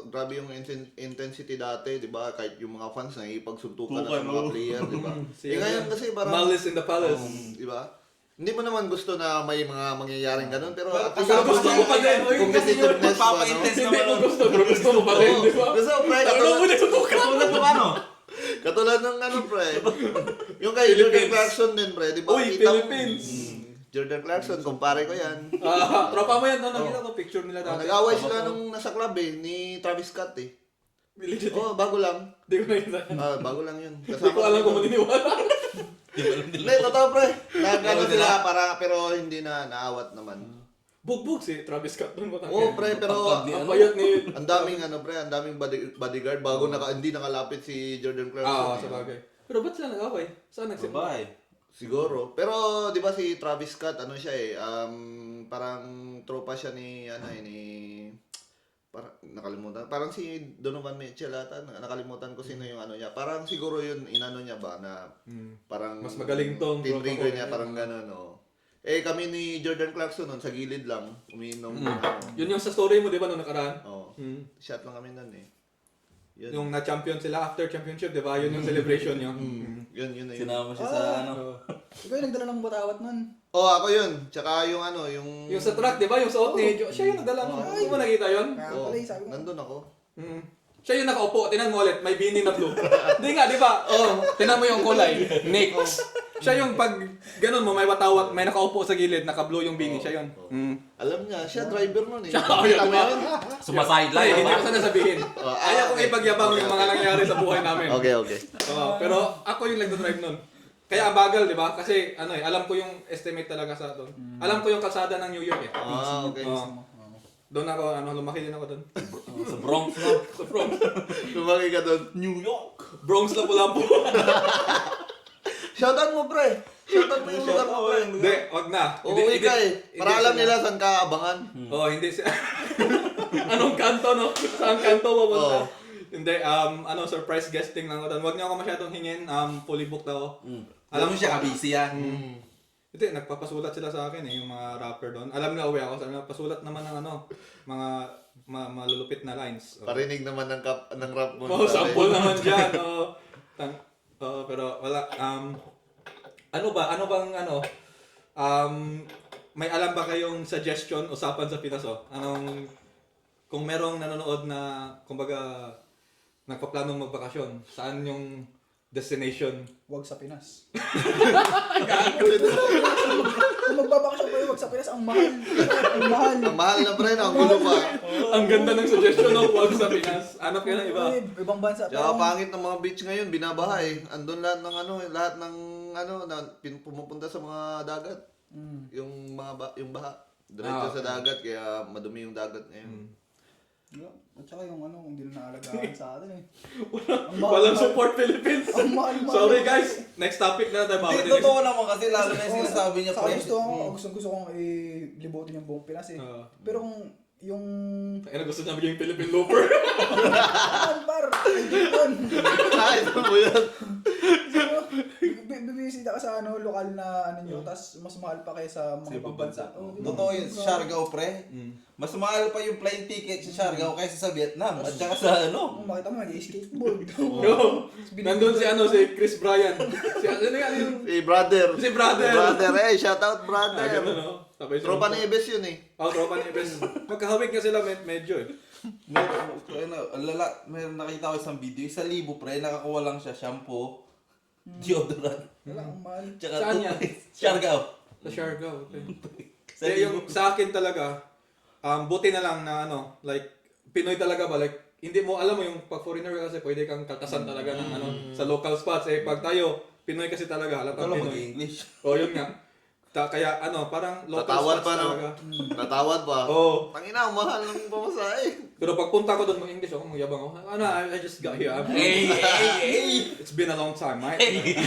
grabe yung intensity dati, di ba? Kahit yung mga fans nakikipagsuntukan na sa mga player, di ba? Ngayon kasi parang... Malice in the Palace. Di ba? Hindi mo naman gusto na may mga mangyayaring ganun, pero at least Pero gusto mo pa din. competitiveness mo, Magpapa-intense Hindi mo gusto, pero gusto mo pa rin, di ba? Gusto, pre, Ano mo nagsutukan? tulad ng ano? katulad ng pre. Yung kay Jordan Philippines. Clarkson din, pre. Di ba? Uy, Kita mo, Philippines. Jordan Clarkson, kumpare ko yan. Tropa mo yan, nakita ko picture nila dati. Nag-away sila nung nasa club ni Travis Scott eh. Legit. Oh, bago lang. Hindi ko nakita. Bago lang yun. Hindi ko alam kung maniniwala. Hindi, totoo pre. Nagano sila pero hindi na naawat naman. Bugbog si Travis Scott doon. Oo pre, pero Ang payat ni... ang daming ang daming bodyguard bago hindi nakalapit si Jordan Clarkson. sa bagay. Pero ba't sila nag-away? Saan nagsimula? Bye. Siguro. Pero 'di ba si Travis Scott siya parang tropa siya ni parang nakalimutan. Parang si Donovan Mitchell ata, nakalimutan ko sino yung niya. Parang siguro yun niya ba na parang Mas magaling tong tropa trigger ko. niya parang gano'n, kami ni Jordan Clarkson nun sa gilid lang umiinom. Yun yung sa story mo, di ba, nung nakaraan? Shot lang kami nun eh. Yun. Yung na-champion sila after championship, di ba? Yun yung celebration niya. Yun. Sinama siya sa ano. Ikaw yung nagdala ng batawat nun. Ako yun. Tsaka yung Yung sa track, di ba? Yung suot ni Jo. Siya yung nagdala mo. Hindi mo nakita yun? Kaya Oo, pala sabi ko. nandun ako. Siya yung nakaupo. Tinan mo ulit. May bini na blue. Hindi nga, di ba? Tinan mo yung kulay. Knicks. Siya yung pag ganun mo, may watawat, may nakaupo sa gilid, naka-blue yung bini. Siya yun. Alam niya, siya driver nun eh. Siya, Nakita mo diba? yun? Sumasideline. Hindi ko sana sabihin. Ayaw kong ipagyabang yung mga nangyari sa buhay namin. Okay. Pero ako yung nagdadrive nun. Kaya ang bagal, di ba? Kasi alam ko yung estimate talaga sa doon. Alam ko yung kalsada ng New York eh. Okay. Doon ako, lumaki din ako doon. Sa Bronx na. Sa Bronx. Lumaki ka doon. New York. Bronx na pula po. Shoutout mo pre. Shoutout mo yung lugar mo pre. Hindi, wag na. Uuwi ka eh. Para alam nila saan ka abangan. Hindi si... Anong kanto, no? Saan kanto pupunta? Hindi, surprise guesting lang ako doon. Wag niyo ako masyadong hingin. Fully booked ako. Alam mo siya, kabisi yan. Hindi, nagpapasulat sila sa akin yung mga rapper doon. Alam nila uwi ako, sabi nila, pasulat naman ng mga malulupit na lines. Parinig naman ng rap mo. Oh, sample naman dyan. Pero wala. Ano bang may alam ba kayong suggestion, usapan sa Pinas, kung merong nanonood na, kumbaga, nagpaplanong magbakasyon, saan yung destination? Huwag sa Pinas. Kung magbabakasyon kayo, huwag sa Pinas. Ang mahal. Ang mahal. Ang mahal na pre, ang gulo pa. Ang ganda ng suggestion ng huwag sa Pinas. Hanap kayo ng iba. Ay, ibang bansa. Tsaka pangit ng mga beach ngayon, binabaha eh. Andun lahat ng pumupunta sa mga dagat. Yung yung baha. Diretso sa dagat, kaya madumi yung dagat ngayon. At saka yung kung hindi na naalagaan sa atin eh. Walang support Philippines. Ang mahal. Sorry guys, next topic na tayo. Hindi, totoo naman kasi lalo na yung sinasabi niya Saka pre. gusto kong ilibutin yung buong Pinas eh. Pero kung yung... Gusto niya maging Philippine looper. Par! Ayun! Ay, ito mo yan. Bibisita ka sa lokal na nyo, tapos mas mahal pa kaysa mga ibang bansa. Totoo yun, sa Siargao pre. Mas mahal pa yung plane ticket sa Siargao kaysa sa Vietnam. At saka sa Makita mo, nag-skateboard. Nandun si Chris Bryan. Yung... Si brother. Si brother. Si brother. Shout out brother. Ganun, no? Tropa ni Ebes yun eh. Tropa ni Ebes. Magkahawig nga sila medyo eh. Meron nakita ko isang video, 1,000 pre, nakakuha lang siya shampoo, deodorant, Wala, ang mahal. tsaka Saan yan? Siargao. Sa Siargao. Okay. Sa Kaya yung sa akin talaga, buti na lang na Pinoy talaga ba, hindi mo alam mo yung pag foreigner kasi pwede kang kaltasan talaga ng sa local spots pag tayo Pinoy kasi talaga halatang Wala Pinoy. mag-English. Yun nga. Kaya parang local Tatawad spots pa no? talaga. Tatawad pa. Oo. Tangina, ang mahal ng pamasahe. Pero pagpunta ko doon mag-English ako, magyabang ako. I just got here. Hey! It's been a long time, mate.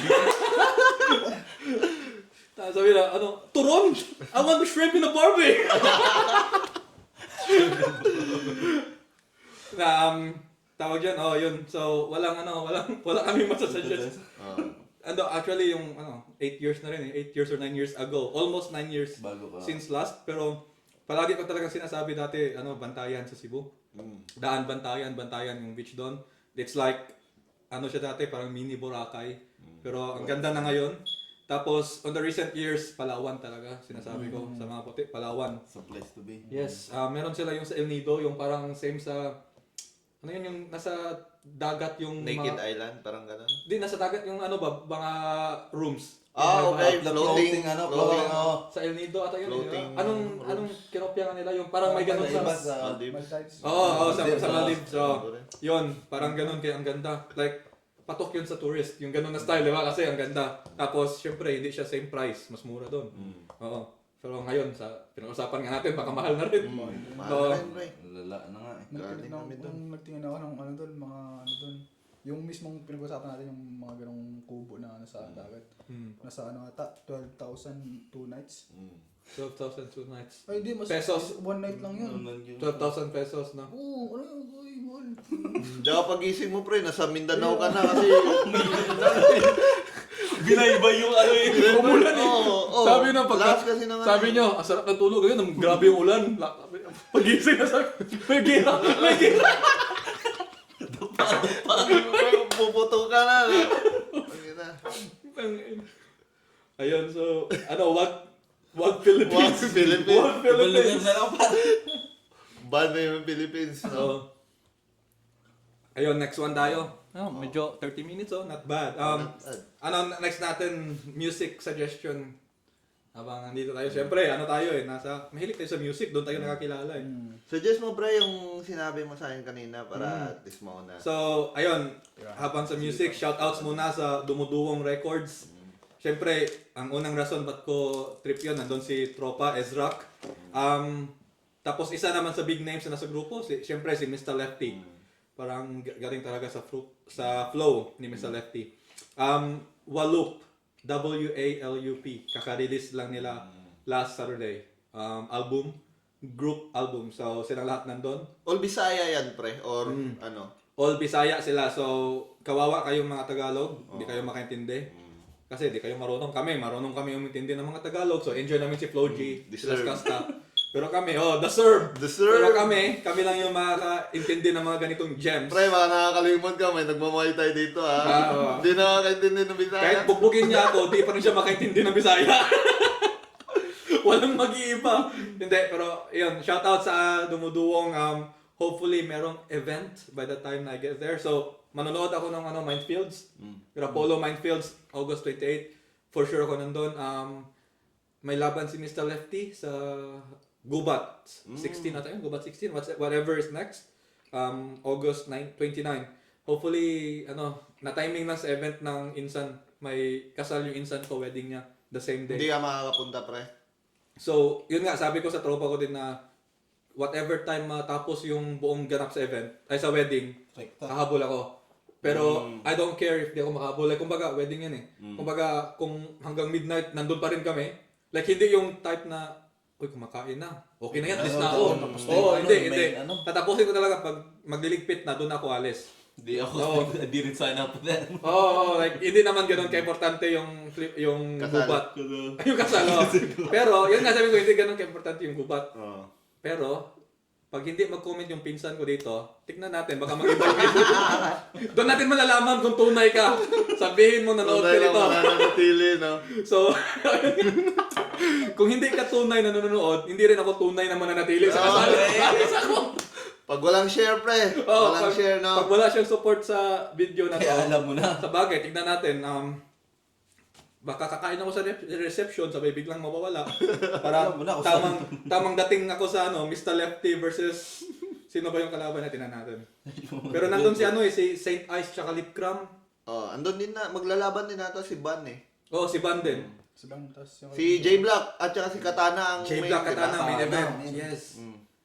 Tapos sabi na, turon! I want the shrimp in the barbie! Tawag dyan, yun. So, wala kami masasuggest. Actually, yung 8 years na rin 8 years or 9 years ago. Almost 9 years Bago ka. since last. Pero, palagi ko talagang sinasabi dati, Bantayan sa Cebu. Daan Bantayan yung beach doon. It's like, siya dati, parang mini Boracay. Pero, ang ganda na ngayon. Tapos, on the recent years, Palawan talaga. Sinasabi ko sa mga puti, Palawan. It's a place to be. Yes, meron sila yung sa El Nido, yung parang same sa, yung nasa dagat yung Naked Island, parang ganun. Di, nasa dagat yung mga rooms. Okay, The floating. floating, Sa El Nido ata yun. Floating Anong kinopya nga nila? Yung parang may ganun Iba sa... sa... Maldives. sa Maldives. So, yun, parang ganun kaya ang ganda. Like, patok yun sa tourist. Yung ganun na style, di ba? Kasi ang ganda. Tapos, syempre, hindi siya same price. Mas mura doon. Oo. Pero ngayon, pinag-usapan nga natin, baka mahal na rin. Mahal na rin, pre. Lala na nga eh. Nagtingin ako ng mga doon. Yung mismong pinag-usapan natin, yung mga ganong kubo na nasa dagat. Nasa 12,000 2 nights. 12,000 2 nights. Ay, hindi, mas Pesos. 1 night lang yun. 12,000 pesos na. Oo, mahal. Tsaka pagising mo, pre, nasa Mindanao ka na kasi... Binaiba yung Umulan eh. Oo. Sabi na Lakas kasi naman. sabi nyo, ang sarap ng tulog ngayon, grabe yung ulan. Pagising na sabi, may gira. Puputo ka na. Ayun, so, wag Philippines. Wag Philippines. Wag Philippines. na lang pa. Ban na yung Philippines. No? So, ayun, next one tayo. Medyo 30 minutes, not bad. Next natin, music suggestion. Habang nandito tayo, syempre, mahilig tayo sa music, doon tayo nakakilala eh. Suggest mo, pre, yung sinabi mo sa akin kanina para at least mo na. So, ayun, habang sa music, shoutouts muna sa Dumuduwong Records. Syempre, ang unang rason ba't ko trip yun, nandun si Tropa, Ezrak. Tapos isa naman sa big names na nasa grupo, syempre si Mr. Lefty. Parang galing talaga sa flow ni Mr. Lefty. Walup, W-A-L-U-P. Kaka-release lang nila last Saturday. Group album. So, silang lahat nandun. All Bisaya yan, pre, or ano? All Bisaya sila. So, kawawa kayong mga Tagalog. Hindi kayo makaintindi. Kasi di kayo marunong kami umintindi ng mga Tagalog. So enjoy namin si Flo G, si Las Deserve. Casta. Pero kami, the serve. The serve. Pero kami lang yung makakaintindi ng mga ganitong gems. Pre, baka nakakalimot ka, may nagmamuhay tayo dito ha. Hindi nakakaintindi ng Bisaya. Kahit bugbugin niya ako, di pa rin siya makaintindi ng Bisaya. Walang mag-iiba. Hindi, pero yun, shoutout sa Dumuduwong. Hopefully, merong event by the time na I get there. So, manonood ako ng Minefields. Rapolo Minefields, August 28. For sure ako nandun. May laban si Mr. Lefty sa Gubat. 16 na tayo, Gubat 16. Whatever is next. August 29. Hopefully, na-timing lang sa event ng Insan. May kasal yung Insan ko, wedding niya. The same day. Hindi ka makakapunta, pre. So, yun nga, sabi ko sa tropa ko din na whatever time matapos yung buong ganap sa event, ay sa wedding, kahabol ako. Pero I don't care if di ako makahabol. Like, kumbaga, wedding yan eh. Kumbaga, kung hanggang midnight, nandun pa rin kami. Like, hindi yung type na, uy, kumakain na. Okay na yan, alis na ako. Oo, hindi. Tatapusin ko talaga pag magliligpit na, doon ako alis. Di ako, di rin sign up for that. Oo, like, hindi naman ganun ka-importante yung Kasal. gubat. Yung kasal, oo. Pero, yun nga sabi ko, hindi ganun ka-importante yung gubat. Oo. Pero, pag hindi mag-comment yung pinsan ko dito, tignan natin, baka mag-iba yung doon natin malalaman kung tunay ka. Sabihin mo, nanood ka nito. Mananatili, no? So, kung hindi ka tunay na nanonood, hindi rin ako tunay na mananatili sa kasal. Alis ako. Pag walang share, pre. Oo, Walang share, no? Pag wala siyang support sa video na to, Kaya alam mo na. sa bagay, tignan natin, baka kakain ako sa reception, sabay biglang mawawala. Para Alam mo na kung tamang dating ako sa Mr. Lefty versus sino ba yung kalaban na tignan natin. Pero nandun si Saint Ice tsaka Lip Cram. Oh, andun din na, maglalaban din nata si Ban eh. Oh, si Van din. Si J Black at saka si Katana ang J main, Black diba? Katana main event. main. Yes.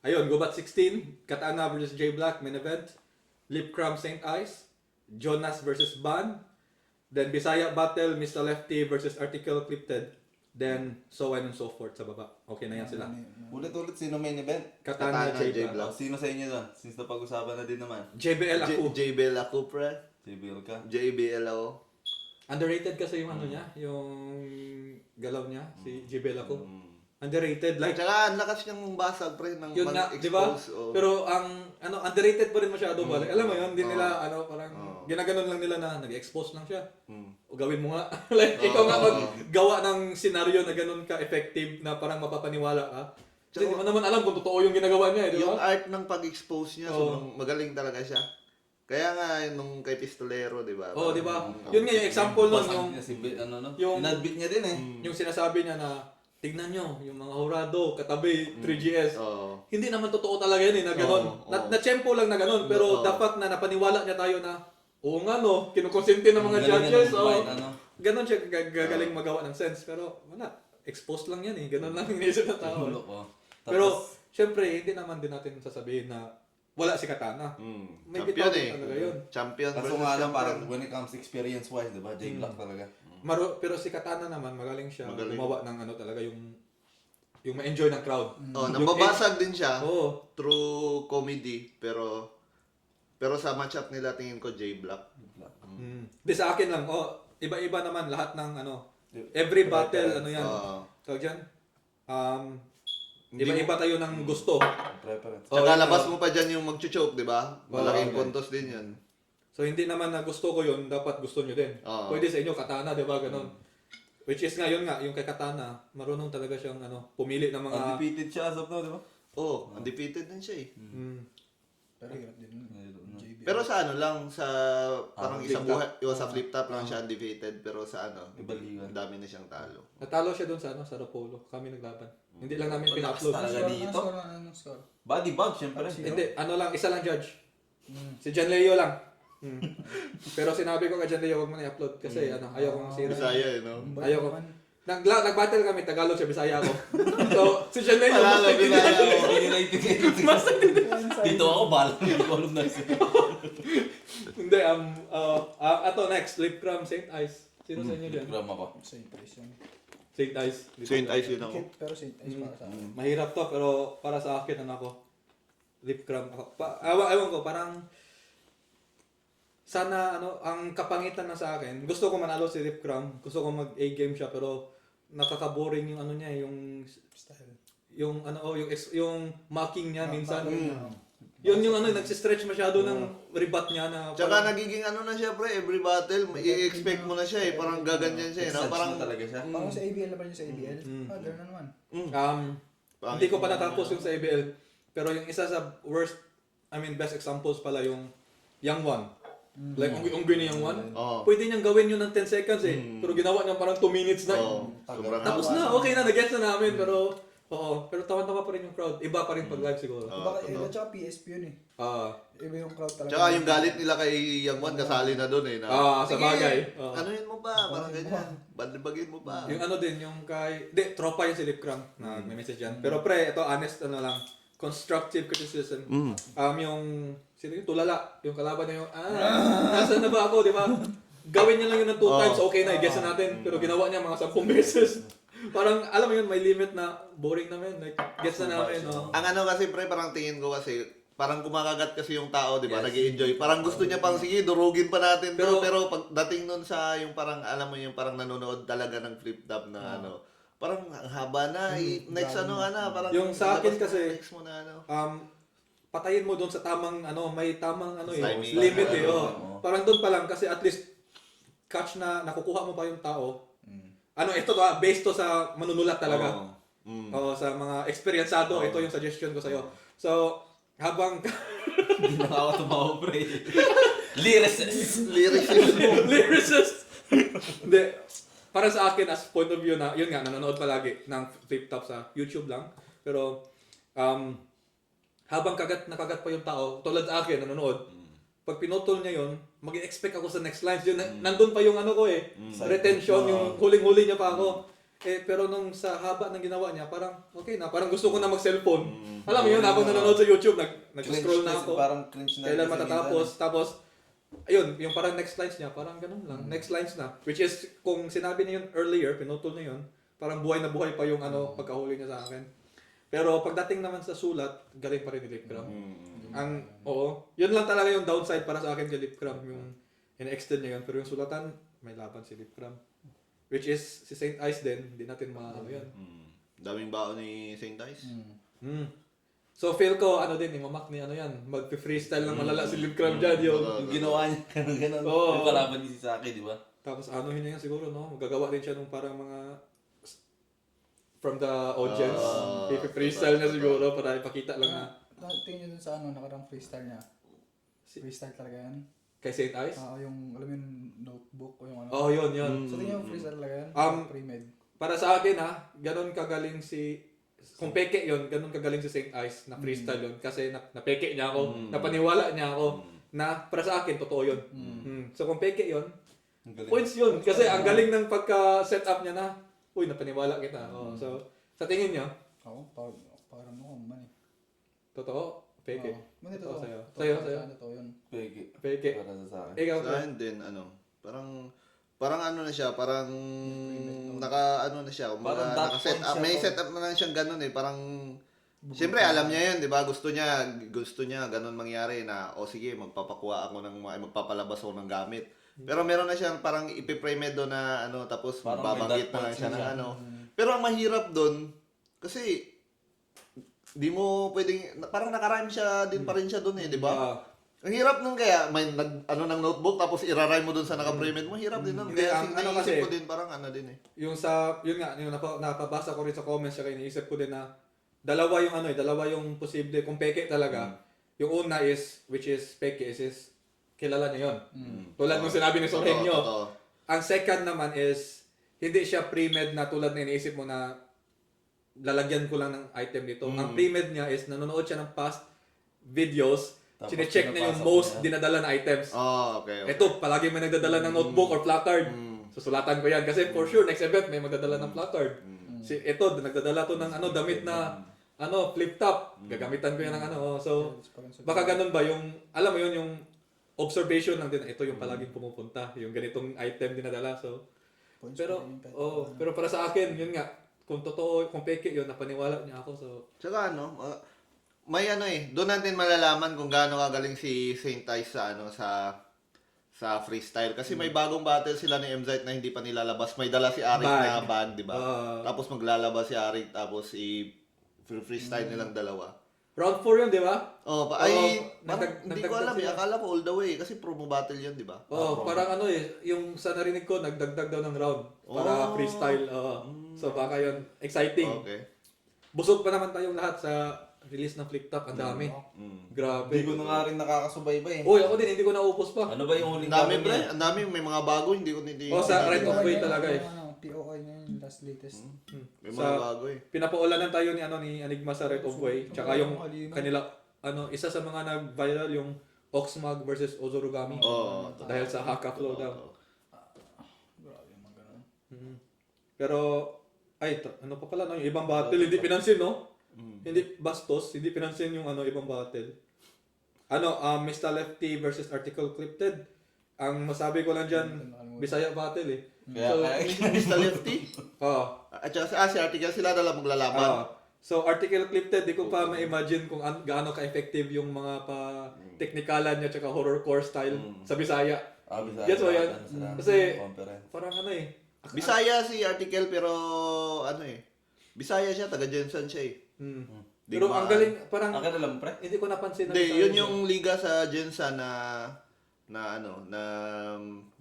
Ayun, Gubat 16, Katana versus J Black main event. Lip Cram Saint Ice, Jonas versus Ban. Then Bisaya Battle, Mr. Lefty versus Article Clipted. Then so on and so forth sa baba. Okay na yan sila. Ulit-ulit, sino main event? Katana, Katana, J J Black. Black. Sino sa inyo doon? Since napag-usapan na din naman. JBL ako. JBL ako, pre. JBL ka. JBL ako. Underrated kasi yung niya, yung galaw niya, si JBL ako. Underrated, like, Tsaka ang lakas niyang basag, pre, ng yun nga, di ba? mag-expose. Oh. Pero ang underrated pa rin masyado ba? Like, alam mo yun, hindi nila parang ginaganon lang nila na nag-expose lang siya. O gawin mo nga. Like ikaw nga maggawa ng senaryo na ganun ka effective na parang mapapaniwala ka. Kasi di mo naman alam kung totoo yung ginagawa niya, di Yung ba? art ng pag-expose niya, sobrang magaling talaga siya. Kaya nga, nung kay Pistolero, di ba? Oo, di ba? Yun nga yung example nun, yung yung- Inadbit niya din eh. yung sinasabi niya na tignan nyo, yung mga hurado, katabi, 3GS. Oo. Hindi naman totoo talaga yun eh, na gano'n. Na-tsempo lang na gano'n, pero dapat na napaniwala niya tayo na, oo nga no, kinukonsinti ng mga Galing judges. ng Oh. mind, ano? Ganon siya gagaling magawa ng sense, pero wala. Exposed lang yan eh, ganon lang yung inisip ng tao. Ulo ko. Pero, syempre, hindi naman din natin sasabihin na wala si Katana. May Champion bitaw eh. talaga yun. Champion Kaso versus nga lang, champion. parang when it comes experience-wise, di ba? J-Black talaga. Pero si Katana naman, magaling siya Magaling. gumawa ng talaga yung ma-enjoy ng crowd. Oh, nambabasag din siya Oo. through comedy, pero sa matchup nila tingin ko J Black. Di sa akin lang, iba-iba naman lahat ng every battle, yan. Oo. Tawag dyan? Iba-iba tayo ng gusto. Preference. Tsaka yun, labas mo pa dyan yung mag-choke, di ba? Malaking okay. puntos din yun. So hindi naman na gusto ko yun, dapat gusto nyo din. Oo. Pwede sa inyo, Katana, di ba? Ganon. Which is nga, yun nga, yung kay Katana, marunong talaga siyang pumili ng mga... Undefeated siya as of now, di ba? Oh, undefeated din siya eh. Pero hirap din. JBL. Pero sa lang, sa parang isang flip buhay, sa flip top lang siya undefeated, pero sa Ibaliwan. ang dami na siyang talo. Natalo siya doon sa Rapolo. Kami naglaban. Hindi lang namin Malakas pina-upload. talaga dito. Anong score? Body bag, syempre. Hindi, lang, isa lang judge. Si John Leo lang. Pero sinabi ko kay John Leo, huwag mo na i-upload kasi ayaw kong masira. Bisaya eh, no? Ayaw ko. Nag-battle kami, Tagalog siya, Bisaya ako. So, si John Leo, Wala mas lang, Bisaya ako. Hindi nila Dito ako, bala. Hindi ko alam na siya. Hindi, ato next, Lip Cram, Saint Ice. Sino sa inyo dyan? Gram ako. Saint Ice yun. Saint Ice. Saint Ice yun ako. Pero Saint Ice para sa akin. Mahirap to, pero para sa akin, ako, Lip Cram ako. Ewan ko, parang sana ano, ang kapangitan na sa akin, gusto ko manalo si Rip Cram, gusto ko mag A-game siya, pero nakaka-boring yung ano niya, yung Style. yung ano yung mocking niya minsan. Mm. Yun yung ano, nagsistretch masyado ng rebat niya na Tsaka nagiging ano na siya, pre, every battle, i-expect mo na siya eh, parang gaganyan siya eh, no? Exage Parang, na talaga siya. Parang sa ABL na ba yun sa ABL? Gano'n na naman. hindi ko pa natapos yung sa ABL, pero yung isa sa best examples pala yung Young One. Like, unggoy ni Young One. Oo. Pwede niyang gawin yun ng 10 seconds eh. Pero ginawa niya parang 2 minutes na. Oo, sobrang Tapos na, okay na, nag-gets na namin. Pero, pero tawan-tawa pa rin yung crowd. Iba pa rin pag live siguro. Baka iba tsaka PSP yun eh. Iba yung crowd talaga. Tsaka yung galit nila kay Young One, kasali na doon eh. Na, Sa bagay. Oo. Anuhin mo pa, parang ganyan. Badibagin mo pa. Yung ano din, yung kay... Di, tropa yung si Lip Cram na may message yan. Pero pre, ito honest ano lang. Constructive criticism. Yung... Sino yung tulala? Yung kalaban na yung... Nasaan na ba ako, di ba? Gawin niya lang yun ng 2 times, okay na, i-guess na natin. Pero ginawa niya mga 10 beses. Parang, alam mo yun, may limit na boring namin. Like, gets na namin, no? Ang ano kasi, pre, parang tingin ko kasi, parang kumakagat kasi yung tao, di ba? Nag-i-enjoy. Parang gusto niya pang, sige, durugin pa natin to. Pero pagdating nun sa yung parang, alam mo yung parang nanonood talaga ng flip-top na ano, parang ang haba na. Next ano ka na, parang... Yung sa akin labas na, kasi, next mo na ano. patayin mo doon sa tamang ano, may tamang ano eh, Timing. limit eh. Oo. Parang doon pa lang kasi at least catch na nakukuha mo pa yung tao. Ano ito to, based to sa manunulat talaga. Oo. Sa mga eksperyensado, ito yung suggestion ko sa iyo. So, habang Hindi na ako tumawa, pre. Lyricist. Lyricist mo. lyricist. Hindi. Para sa akin as point of view na, yun nga, nanonood palagi ng flip top sa YouTube lang. Pero, habang nakagat pa yung tao, tulad sa akin, nanonood, pag pinutol niya yun, mag-expect ako sa next lines. Yun, nandun pa yung ano ko eh, retention, yung huling-huli niya pa ako. Pero nung sa haba ng ginawa niya, parang okay na, parang gusto ko na mag-cellphone. Alam mo yun, habang nanonood sa YouTube, nag-scroll na ako. Parang cringe na. Kailan matatapos, tapos, ayun, yung parang next lines niya, parang ganun lang, next lines na. Which is, kung sinabi niya yun earlier, pinutol niya yun, parang buhay na buhay pa yung ano, pagkahuli niya sa akin. Pero pagdating naman sa sulat, galing pa rin ni Lip Cram. Yun lang talaga yung downside para sa akin kay Lip Cram, yung in-extend niya yun. Pero yung sulatan, may laban si Lip Cram. Which is, si Saint Ice din, hindi natin maano yan. Daming baon ni Saint Ice. So feel ko, ano din, imamak ni ano yan, mag-freestyle ng malala si Lip Cram dyan, Yung ginawa niya, ganun. Oo. Yung kalaban ni si Saki, di ba? Tapos anuhin niya yan siguro, no? Magagawa din siya nung parang mga from the audience. Freestyle niya siguro para ipakita lang na Tingin nyo dun sa ano, nakarang freestyle niya. Freestyle talaga yan. kay Saint Ice. Yung, alam mo yung notebook o yung ano. Oh, yun. So tingin yung freestyle talaga yan? Pre-med. Para sa akin ganun kagaling kung peke yun, ganun kagaling si Saint Ice na freestyle yun. Kasi napeke niya ako, napaniwala niya ako na para sa akin, totoo yun. So kung peke yun, points yun. Kasi ang galing ng pagka-set up niya na, uy, napaniwala kita. So, sa tingin niyo, Ako, parang ako man eh. totoo? Peke? Hindi, Totoo totoo. sa'yo. Sa'yo. Sa'yo. Totoo yun. Peke. Para sa akin. Ikaw, Sa akin din, parang ano na siya, parang naka-ano na siya, Parang kumbaga, dot naka-set point up, siya may to. set up na lang siyang ganun eh, parang, siyempre alam niya yun, di ba, gusto niya ganun mangyari na, sige, magpapakuha ako magpapalabas ako ng gamit. Pero meron na siyang parang ipipreme doon na tapos Parang may babanggit dot na lang points siya na ng siya. Pero ang mahirap doon, kasi, di mo pwedeng, parang nakarhyme siya din pa rin siya doon eh, di ba? Ang hirap nun kaya, may ng notebook tapos irarime mo dun sa naka-premade mo, hirap din nun. Hindi, Kaya ano naisip kasi, ko din, parang din eh. yun nga, yung napabasa ko rin sa comments, saka iniisip ko din na dalawa yung posible, kung peke talaga. Yung una is, which is peke, is kilala niya yun. Tulad nung sinabi ni Sorhenyo. Totoo. Ang second naman is, hindi siya pre-med na tulad na iniisip mo na lalagyan ko lang ng item dito. Ang pre-med niya is nanonood siya ng past videos, Tapos chine-check niya yung pinapasok most niya. dinadala na items. Okay. Ito, palagi may nagdadala ng notebook or placard. Susulatan ko yan kasi for sure next event may magdadala ng placard. Ito, nagdadala to ng damit na flip top. Gagamitan ko yan ng So, baka ganun ba yung, alam mo yun, yung observation lang din, ito yung palaging pumupunta, yung ganitong item dinadala. So, pero para sa akin, yun nga, kung totoo, kung peke yun, napaniwala niya ako. So, Tsaka may doon natin malalaman kung gaano kagaling si Saint Ice sa sa freestyle. Kasi may bagong battle sila ni MZ na hindi pa nilalabas. May dala si Arik Bag. na bag, di ba? Ah. Tapos maglalabas si Arik, tapos freestyle nilang dalawa. Round 4 yun, di ba? Oh, hindi ko alam eh. Akala ko all the way kasi promo battle yun, di ba? Parang ano eh, yung sa narinig ko, nagdagdag daw ng round para freestyle. So baka yun, exciting. Okay. Mm. Busog pa naman tayong lahat sa release ng Flip Top. Ang dami. Grabe. Hindi ko na nga rin nakakasubaybay. Uy, ako din, hindi ko naubos pa. Ano ba yung huling Ang dami, gamit pre. niya? Ang dami. May mga bago. Hindi ko hindi. Sa right of way POI talaga eh. POI na yun, last latest. May mga Sa- bago eh. Pinapaulanan tayo ni Enigma sa right of way. Tsaka yung Malinaw. kanila, isa sa mga nag-viral yung Oxmag versus Ozorugami. Oo. Dahil sa Haka Flow daw. Grabe yung mga ganun. Pero, ano pa pala, no? Yung ibang battle, hindi pinansin, no? Hindi, Bastos, hindi pinansin yung ibang battle. Mr. Lefty versus Article Clipted. Ang masabi ko lang dyan, Bisaya battle eh. Kaya, Mr. Lefty. Oo. At saka si Article sila dala maglalaban. So, Article Clipted, di ko pa ma-imagine kung gaano ka-effective yung mga pa-teknikalan niya tsaka horrorcore style sa Bisaya. Bisaya. Yes, so yan. Ano sila? Kasi, Conference. parang Bisaya si Article pero Bisaya siya, taga Jensen siya eh. Pero ang Digmaan. galing, parang, Ang ganda lang, pre. hindi ko napansin na Hindi, Bisaya yun siya. yung liga sa Jensen na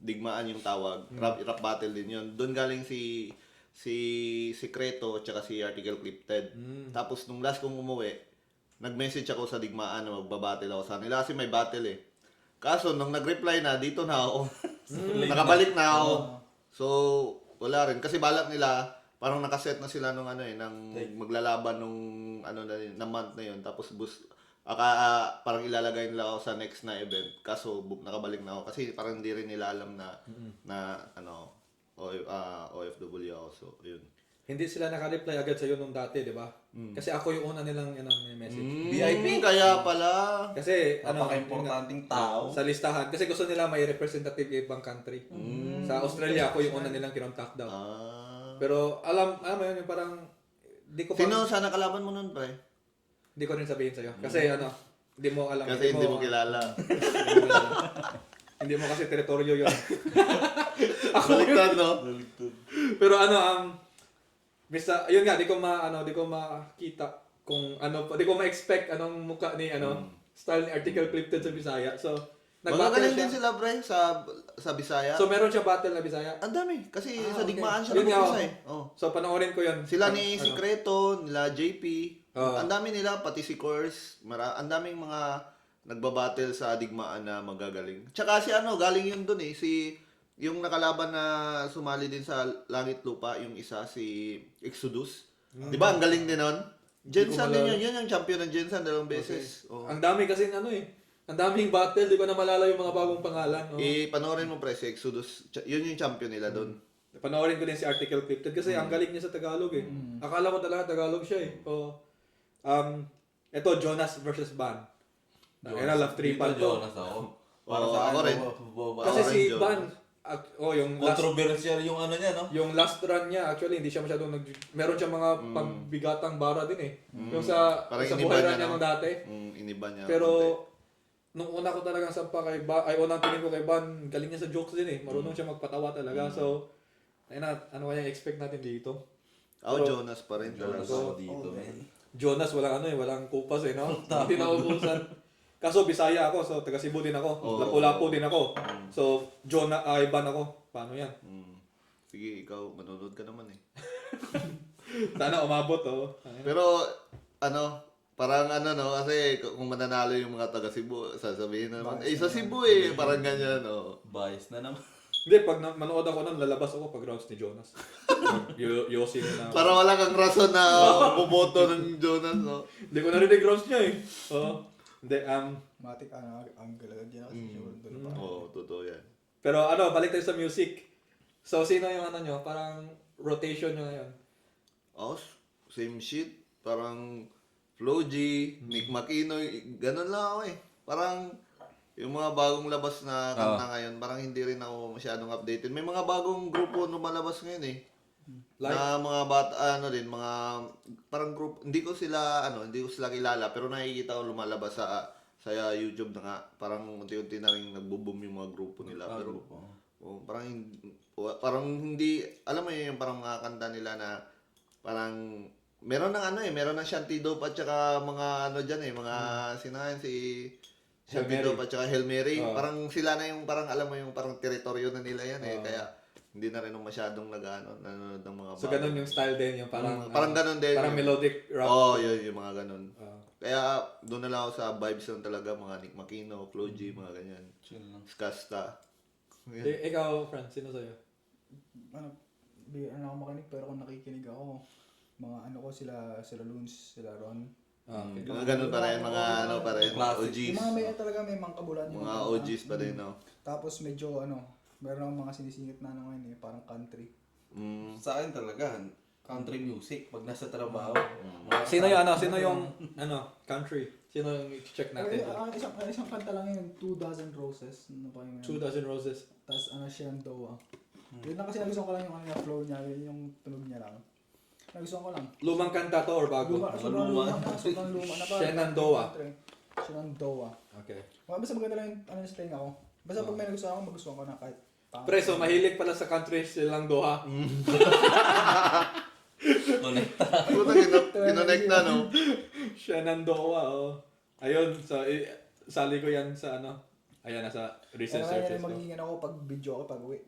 digmaan yung tawag. Rap battle din yun. Doon galing si Secreto tsaka si Article Clipted. Tapos nung last kong umuwi, nag-message ako sa digmaan na magbabattle ako sa nila kasi may battle eh. Kaso nung nag-reply na, dito na ako. Nakabalik na ako. So, wala rin. Kasi balak nila, parang nakaset na sila nung maglalaban nung na month na yun. Tapos parang ilalagay nila ako sa next na event. Kaso nakabalik na ako kasi parang hindi rin nila alam na OFW ako. So, yun. Hindi sila nakareply agad sa'yo nung dati, di ba? Kasi ako yung una nilang message. VIP. Kaya pala. Kasi, Napaka-importanting tao. sa listahan. Kasi gusto nila may representative ibang country. Sa Australia, ako yung una nilang kinontak daw. Pero, alam mo yun, yung parang, di ko Sino sana kalaban mo nun, pre? Hindi ko rin sabihin sa'yo. Kasi, hindi mo alam. Kasi hindi mo kilala. Hindi mo kasi teritoryo yun. Baliktad, no? Pero basta, yun nga, di ko makita kung di ko ma-expect anong mukha ni, style ni Article Clipted sa Bisaya. So, nag-battle Magagaling siya. din sila, pre, sa Bisaya. So, meron siya battle na Bisaya. Ang dami. Kasi sa okay. digmaan siya Yun nga, nag-umpisa eh. Oh. So, panoorin ko yun. Sila ni Secreto, nila JP. Oo. Ang dami nila, pati si Course. Ang daming mga nagbabattle sa digmaan na magagaling. Tsaka galing yun dun eh. Yung nakalaban na sumali din sa Langit Lupa, yung isa si Exodus. Di ba? Ang galing din nun. Jensen din yun. Yun yung champion ng Jensen 2 beses. Oh. Ang dami kasi ang daming battle, di ko na malala yung mga bagong pangalan. Panoorin mo pre, si Exodus. Yun yung champion nila doon. Panoorin ko din si Article Clipted kasi ang galing niya sa Tagalog eh. Akala ko talaga Tagalog siya eh. Ito, Jonas versus Ban. Love triple to. Jonas ako. Para Oo, sa ako akin, rin. Kasi si Jonas. Ban, yung last, Controversial yung ano niya, no? yung last run niya, actually, hindi siya masyadong meron siya mga pagbigatang bara din eh. Yung sa Parang buhay iniba run niya, niya no? nung dati. Iniba niya. Pero, nung una ko talagang sampa kay Ban, unang tingin ko kay Ban, galing niya sa jokes din eh. Marunong siya magpatawa talaga. So, ano kaya expect natin dito? Ako, Jonas pa rin. Jonas talaga. ako dito, man. Jonas, walang kupas eh, no? Hindi na ubusan. Kaso, Bisaya ako, so taga Cebu din ako. Lapu-Lapu din ako. So, Ban ako. Paano yan? Sige, ikaw, manonood ka naman eh. Sana umabot, oh. Pero, parang kasi kung mananalo yung mga taga Cebu, sasabihin na naman, sa Cebu eh, parang ganyan, Bias na naman. Hindi, pag manood ako nun, lalabas ako pag rounds ni Jonas. Yossi na. Para wala kang rason na bumoto ng Jonas, no? Hindi ko narinig rounds niya eh. Hindi, Matik, ang galagad yan kasi siguro doon pa. Oo, totoo yan. pero balik tayo sa music. So, sino yung nyo? Parang rotation nyo ngayon? Ako, same shit. Parang Flo G, Nick Makino, ganun lang ako eh. Parang yung mga bagong labas na kanta ngayon, parang hindi rin ako masyadong updated. May mga bagong grupo lumalabas ngayon eh. Like? Na mga bata, mga parang group, hindi ko sila kilala, pero nakikita ko lumalabas sa sa YouTube na nga, parang unti-unti na rin nagbo-boom yung mga grupo nila. Pero parang hindi, alam mo yun, yung parang mga kanta nila na parang meron ng meron ng Shanty Dope at saka mga ano diyan mga sinayan si Shanty Dope at saka Hail Mary. Parang sila na yung parang alam mo yung parang teritoryo na nila yan kaya hindi na rin masyadong nanonood ng mga So ganun yung style din, yung parang parang ganun din. parang melodic rock. Yun yung mga ganun. Kaya doon na lang ako sa vibes lang talaga, mga Nick Makino, Flo G, mga ganyan. Chill lang. Skasta. Ikaw, Fran, sino sa'yo? Di ako makinig pero kung nakikinig ako, mga ko sila Loons, sila Ron. Okay. Mga ganun pa rin, mga pa rin, OGs. Yung mga talaga may mangkabulan yung Mga OGs pa rin, no? Tapos medyo meron akong mga sinisingit na ngayon parang country. Sa akin talaga, country music pag nasa trabaho. Sino yung country? Sino yung i-check natin? Isang kanta lang yun, 2 Dozen Roses. Ano pa yun? 2 Dozen Roses. Tapos Shenandoah. Yun lang kasi nagustuhan ko lang yung flow niya, yun yung tunog niya lang. Nagustuhan ko lang. Lumang kanta to or bago? Sobrang luma na pa. Shenandoah. Shenandoah. Okay. Basta maganda lang yung sa tenga ko. Basta pag may nagustuhan ko, magustuhan ko na kahit Pre, so mahilig pala sa country silang Doha. Connecta. Kinonect na, no? Shenandoah, Ayun, so sali ko yan sa ayan, nasa recent kaya searches ko. magiging pag video ako, pag uwi,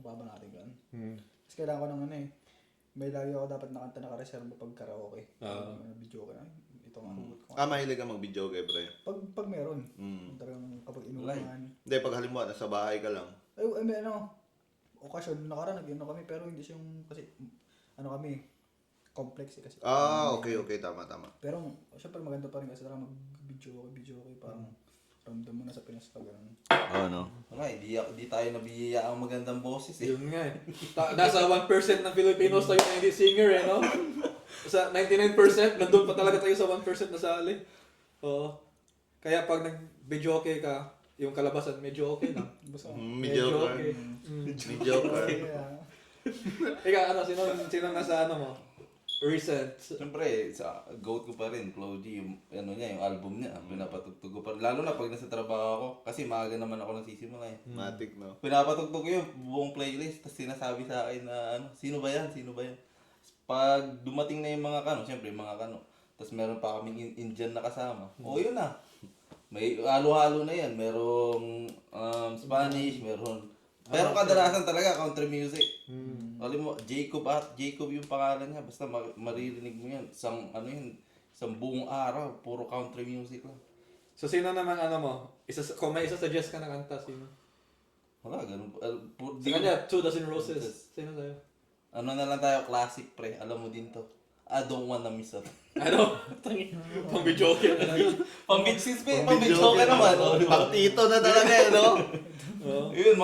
baba natin gan. Hmm. Kasi kailangan ko ng may lagi ako dapat nakanta nakareserva pag karaoke. Video ko na, ito nga hugot ko. Mahilig ka mag-video kay pre. Pag meron, talagang kapag inuman. Hindi, pag halimbawa, nasa bahay ka lang. May okasyon, nakaraan nag-inom kami, pero hindi siya yung, kasi, kami, complex kasi. Okay, tama. Pero, syempre maganda pa rin kasi talagang mag-video okay, parang ramdam mo na sa Pinas pag gano'n. No? Wala, di tayo nabiya ang magandang boses eh. Yun nga nasa 1% ng Filipinos tayo na hindi singer no? Sa 99%, nandun pa talaga tayo sa 1% na sali. Oo. Kaya pag nag-video okay ka, yung kalabasan medyo okay na. Basta, Mediocre. okay. Mediocre. yeah. Ikaw, sino nasa mo? Recent. Siyempre, sa GOAT ko pa rin, Flo G, yung yung album niya, pinapatugtog ko pa rin. Lalo na pag nasa trabaho ako, kasi maaga naman ako nagsisimula eh. Matic, no? Pinapatugtog ko yung buong playlist, tapos sinasabi sa akin na sino ba yan? Pag dumating na yung mga siyempre yung mga tapos meron pa kaming Indian na kasama. Yun na. May halo-halo na yan. Merong Spanish, meron. Pero kadalasan talaga country music. Alam mo, Jacob yung pangalan niya. Basta maririnig mo yan. Isang buong araw, puro country music lang. So sino naman mo? Kung may isa-suggest ka na kanta, sino? Wala, ganun. Sa kanya, 2 Dozen Roses. Sino sa'yo? Ano na lang tayo, classic pre. Alam mo din to. I don't wanna miss out. Pang-video okay na lang. Pang-video ka naman. Pang-tito na talaga, no? Yun,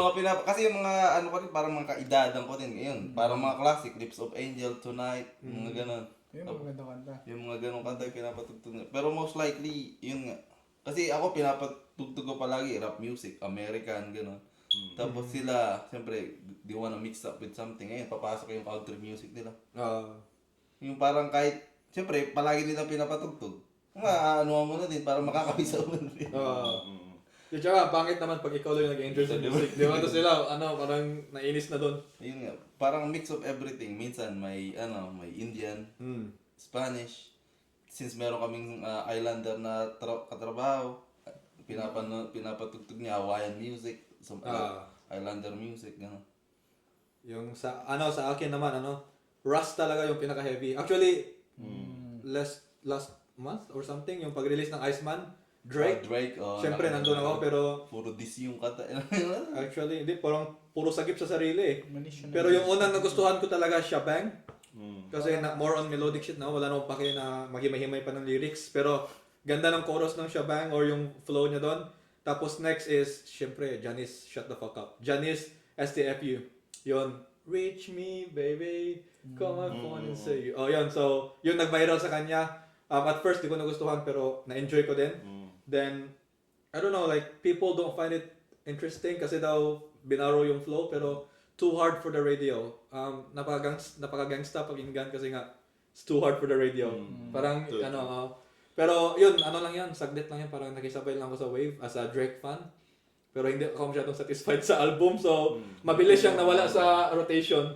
kasi yung mga ko rin, parang mga kaidadan ko din. Yun, parang mga classic, Lips of Angel, Tonight, mga ganun. Yung mga magandang kanta. Yung mga ganun kanta yung pinapatugtog nila. Pero most likely, yun nga. Kasi ako pinapatugtog ko palagi, rap music, American, ganun. Tapos sila, siyempre, they wanna mix up with something. Ngayon, papasok yung country music nila. Yung parang kahit, siyempre, palagi nila pinapatugtog. Ano mo na din, para makakabisa mo na din. Yung tsaka, pangit naman pag ikaw lang yung nag-enjoy sa music. Di ba ito sila, parang nainis na doon. Ayun nga, parang mix of everything. Minsan may Indian, Spanish. Since meron kaming islander na katrabaho, pinapatugtog niya Hawaiian music, islander music, gano'n. Yung sa akin naman, Rust talaga yung pinaka-heavy. Actually, last month or something, yung pag-release ng Iceman, Drake. Siyempre, nandun ako, pero puro DC yung kanta. actually, hindi, puro sagip sa sarili eh. Manish na- Pero yung unang nagustuhan ko talaga, Shabang. Kasi more on melodic shit na, wala nang pake na maghimay-himay pa ng lyrics. Pero ganda ng chorus ng Shabang or yung flow niya doon. Tapos next is, syempre, Janice, Shut the Fuck Up. Janice, STFU. Yun, Reach Me, Baby, Come on phone and say you. Yun, so, yun nag-viral sa kanya. At first, di ko nagustuhan, pero na-enjoy ko din. Then, I don't know, like, people don't find it interesting kasi daw binaro yung flow, pero too hard for the radio. Napaka-gangsta pakinggan kasi nga, it's too hard for the radio. Parang, True. Pero yun, ano lang yun, saglit lang yun, parang nakisabay lang ako sa wave as a Drake fan. Pero hindi ako masyadong satisfied sa album, so mabilis siyang nawala sa rotation.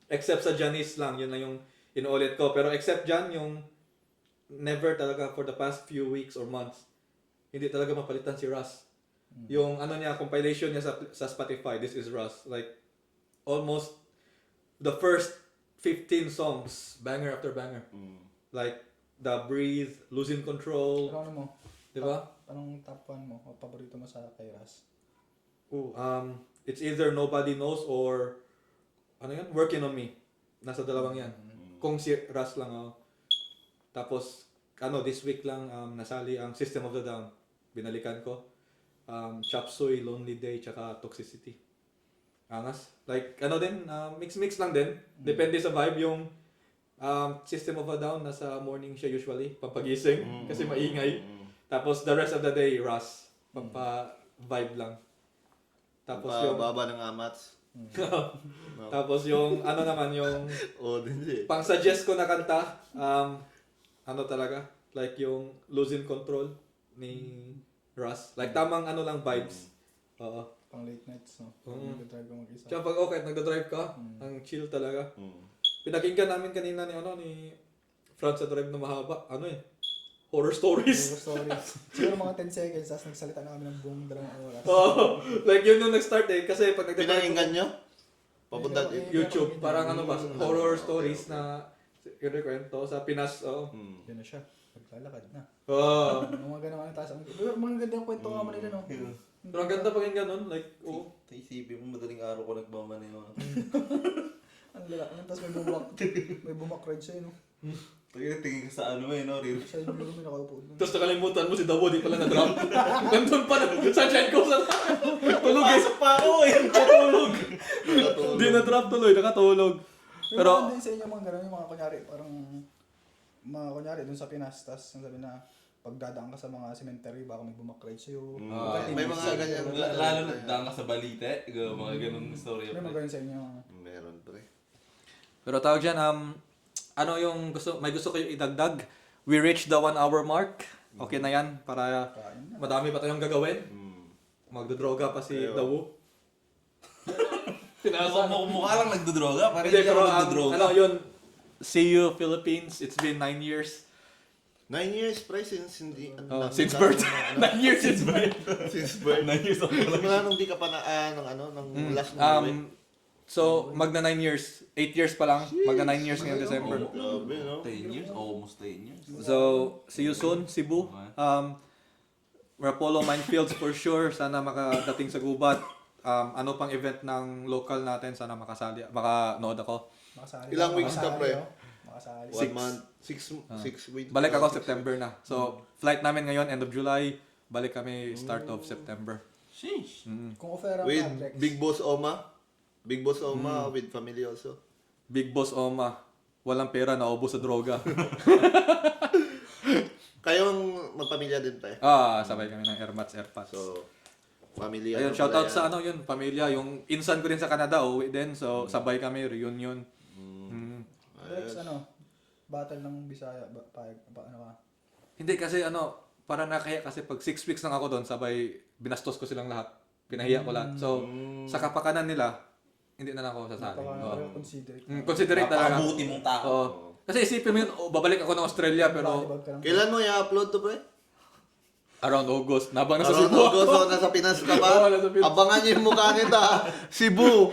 Except sa Janice lang, yun lang yung inuulit ko. Pero except Jan, yung never talaga for the past few weeks or months, hindi talaga mapalitan si Russ. Yung ano niya, compilation niya sa Spotify, This Is Russ. Like, almost the first 15 songs, banger after banger. Like, The Breathe, Losing Control, Pero ano mo? di ba? Anong top 1 mo? O paborito mo sa kay Ras? It's either Nobody Knows or ano yan? Working on Me. Nasa dalawang yan. Kung si Russ lang ako. Tapos, this week lang nasali ang System of the Down. Binalikan ko. Chop Suey, Lonely Day, tsaka Toxicity. Angas. Like, mix-mix lang din. Depende sa vibe yung System of a Down, nasa morning siya usually, pampagising, kasi maingay. Tapos the rest of the day, Russ. Pampa-vibe lang. Tapos yung... Baba ng amats. Tapos yung, yung Din siya. pang-suggest ko na kanta, talaga, like yung Losing Control ni Russ. Like tamang lang vibes. Oo. Pang late nights, no? Nag-drive ka mag-isa. Tsaka pag nagda-drive ka, ang chill talaga. Pinakinggan namin kanina ni Franz sa drive na mahaba. Horror stories. Horror stories. Siguro mga 10 seconds, tapos nagsalita na kami ng buong 2 oras. Like yun yung nag-start kasi pag nagda-drive Pinakinggan nyo? Papunta YouTube, parang horror stories na yung kwento sa Pinas. Yun na siya. Naglalakad na. Oh. Mga ganun taas. Mga ganda kwento nga mo nila, no? Pero ang ganda pakinggan nun, like, Isipin mo, madaling araw ko nagmamaneho. Ang lala. Tapos may bumak ride sa'yo, no? Tingin ka sa no? Sa inyo may nakaupo doon. tapos nakalimutan mo si Dabo, di pala na-drop. Nandun pa sa chat ko sa tulog eh. pa ako Nakatulog. Di na-drop tuloy, nakatulog. Pero Pero, din sa inyo mga ganun, yung mga kunyari, parang mga kunyari dun sa Pinas, tapos ang sabi na pagdadaan ka sa mga cemetery, baka may bumak ride sa'yo. May mga ganyan. Lalo nagdaan ka sa balite, mga ganun story. May mga ganun sa inyo. Meron pre. pero tawag dyan, yung may gusto kayo idagdag? We reached the 1 hour mark. Okay na yan, para Kain na. madami pa tayong gagawin. Magdodroga pa si Dawu. Tinasa na. Mukha lang nagdodroga, parang Hindi, hindi pero ako nagdodroga. yun, see you Philippines, it's been 9 years. 9 years pre since hindi... Since birth. 9 years since birth. Since birth. 9 years ako. Simula nung di ka pa na, nung last na uwi. So, magna 9 years. 8 years pa lang. Magna 9 years ngayong December. Grabe, no? 10 years? Almost 10 years. So, see you soon, Cebu. Rapolo Minefields for sure. Sana makadating sa gubat. Ano pang event ng local natin, sana makanood ako. Makasali. Ilang weeks ka, pre? Makasali. 1 month. 6 weeks. Balik ako September na. So, flight namin ngayon, end of July. Balik kami start of September. Sheesh. Kung offer ang With projects. Big Boss Oma. Big Boss Oma with family also. Big Boss Oma. Walang pera, naubos sa droga. Kayong magpamilya din pre. Sabay kami ng Airmats, Airpods. So, pamilya. Ayun, shoutout sa pamilya. Yung insan ko din sa Canada, uwi din. So, sabay kami, reunion. Rex, battle ng Bisaya, ano ka? Hindi kasi para nakaya kasi pag 6 weeks lang ako doon, sabay binastos ko silang lahat. Pinahiya ko lahat. So, sa kapakanan nila, hindi na lang ako sasali. Considerate. Considerate talaga. Napakabuti mong tao. Oo. Kasi isipin mo yun, babalik ako ng Australia pero Balibag ka lang. Kailan mo i-upload to pre? around August, nabang nasa Around Cebu. August, so nasa Pinas ka ba? Oo, nasa Pinas. Abangan niyo yung mukha nita. Cebu.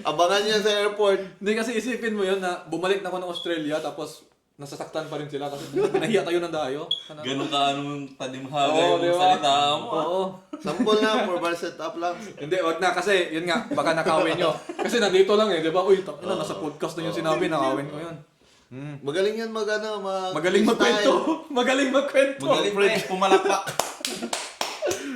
Abangan niyo sa airport. Hindi kasi isipin mo yun na bumalik na ako ng Australia tapos nasasaktan pa rin sila kasi nahiya tayo ng dayo. Ganun ka tadimhaga Oo, yung di ba? salita mo. Oo. Sample na, for bar setup lang. Hindi, wag na kasi, yun nga, baka nakawin nyo. Kasi nandito lang di ba? Uy, nasa podcast na yung sinabi, nakawin ko yun. Magaling yan Magaling magkwento. Magaling magkwento. Magaling pre, pumalakpak.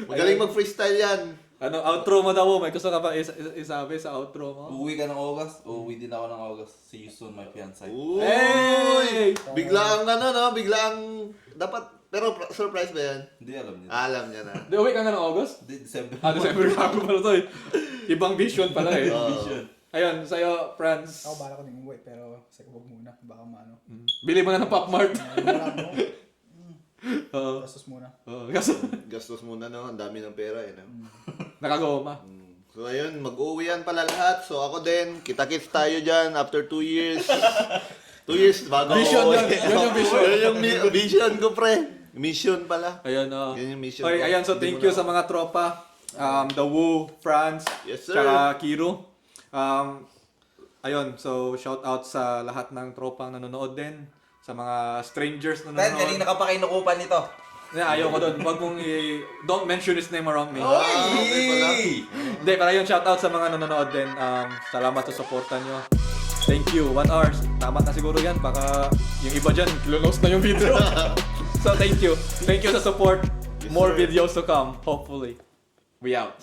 Magaling mag-freestyle yan. Outro mo daw, may gusto ka pa isabi sa outro mo? Uuwi ka ng August? Uuwi din ako ng August. See you soon, my fiancé. Uy! Hey! Biglaang biglaang dapat, pero surprise ba yan? Hindi alam niya. Alam niya na. Di, uwi ka nga ng August? Hindi, December. December ka ako pala to eh. Ibang vision pala eh. Vision. Ayun, sa'yo, Franz. Ako bala ko din umuwi, pero sa huwag muna. Baka maano. Bili mo na ng Pop Mart. Wala mo. Oo. Gastos muna. Kasi Gastos muna, no? Ang dami ng pera, eh, no? nakagoma. So, ayun, mag-uwi yan pala lahat. So, ako din, kita-kits tayo dyan after 2 years. 2 years bago Vision ako yun. uwi. Yun yung vision. Yun yung vision ko, pre. Mission pala. Ayun, Yun yung mission Okay, ko. ayan, so thank you sa mga tropa. The Woo, Franz, Yes, sir. tsaka Kiro. Ayun, so shout out sa lahat ng tropang nanonood din. Sa mga strangers na Tan, kanina nanonood. ka pa kinukupan nito. Ayaw ko doon. Wag mong don't mention his name around me. Okay pala. Hindi, pero yun, shout out sa mga nanonood din. Salamat sa supportan nyo. Thank you. 1 hour. Tama na siguro yan. Baka yung iba dyan, kilolos na yung video. So thank you. Thank you sa support. More videos to come, hopefully. We out.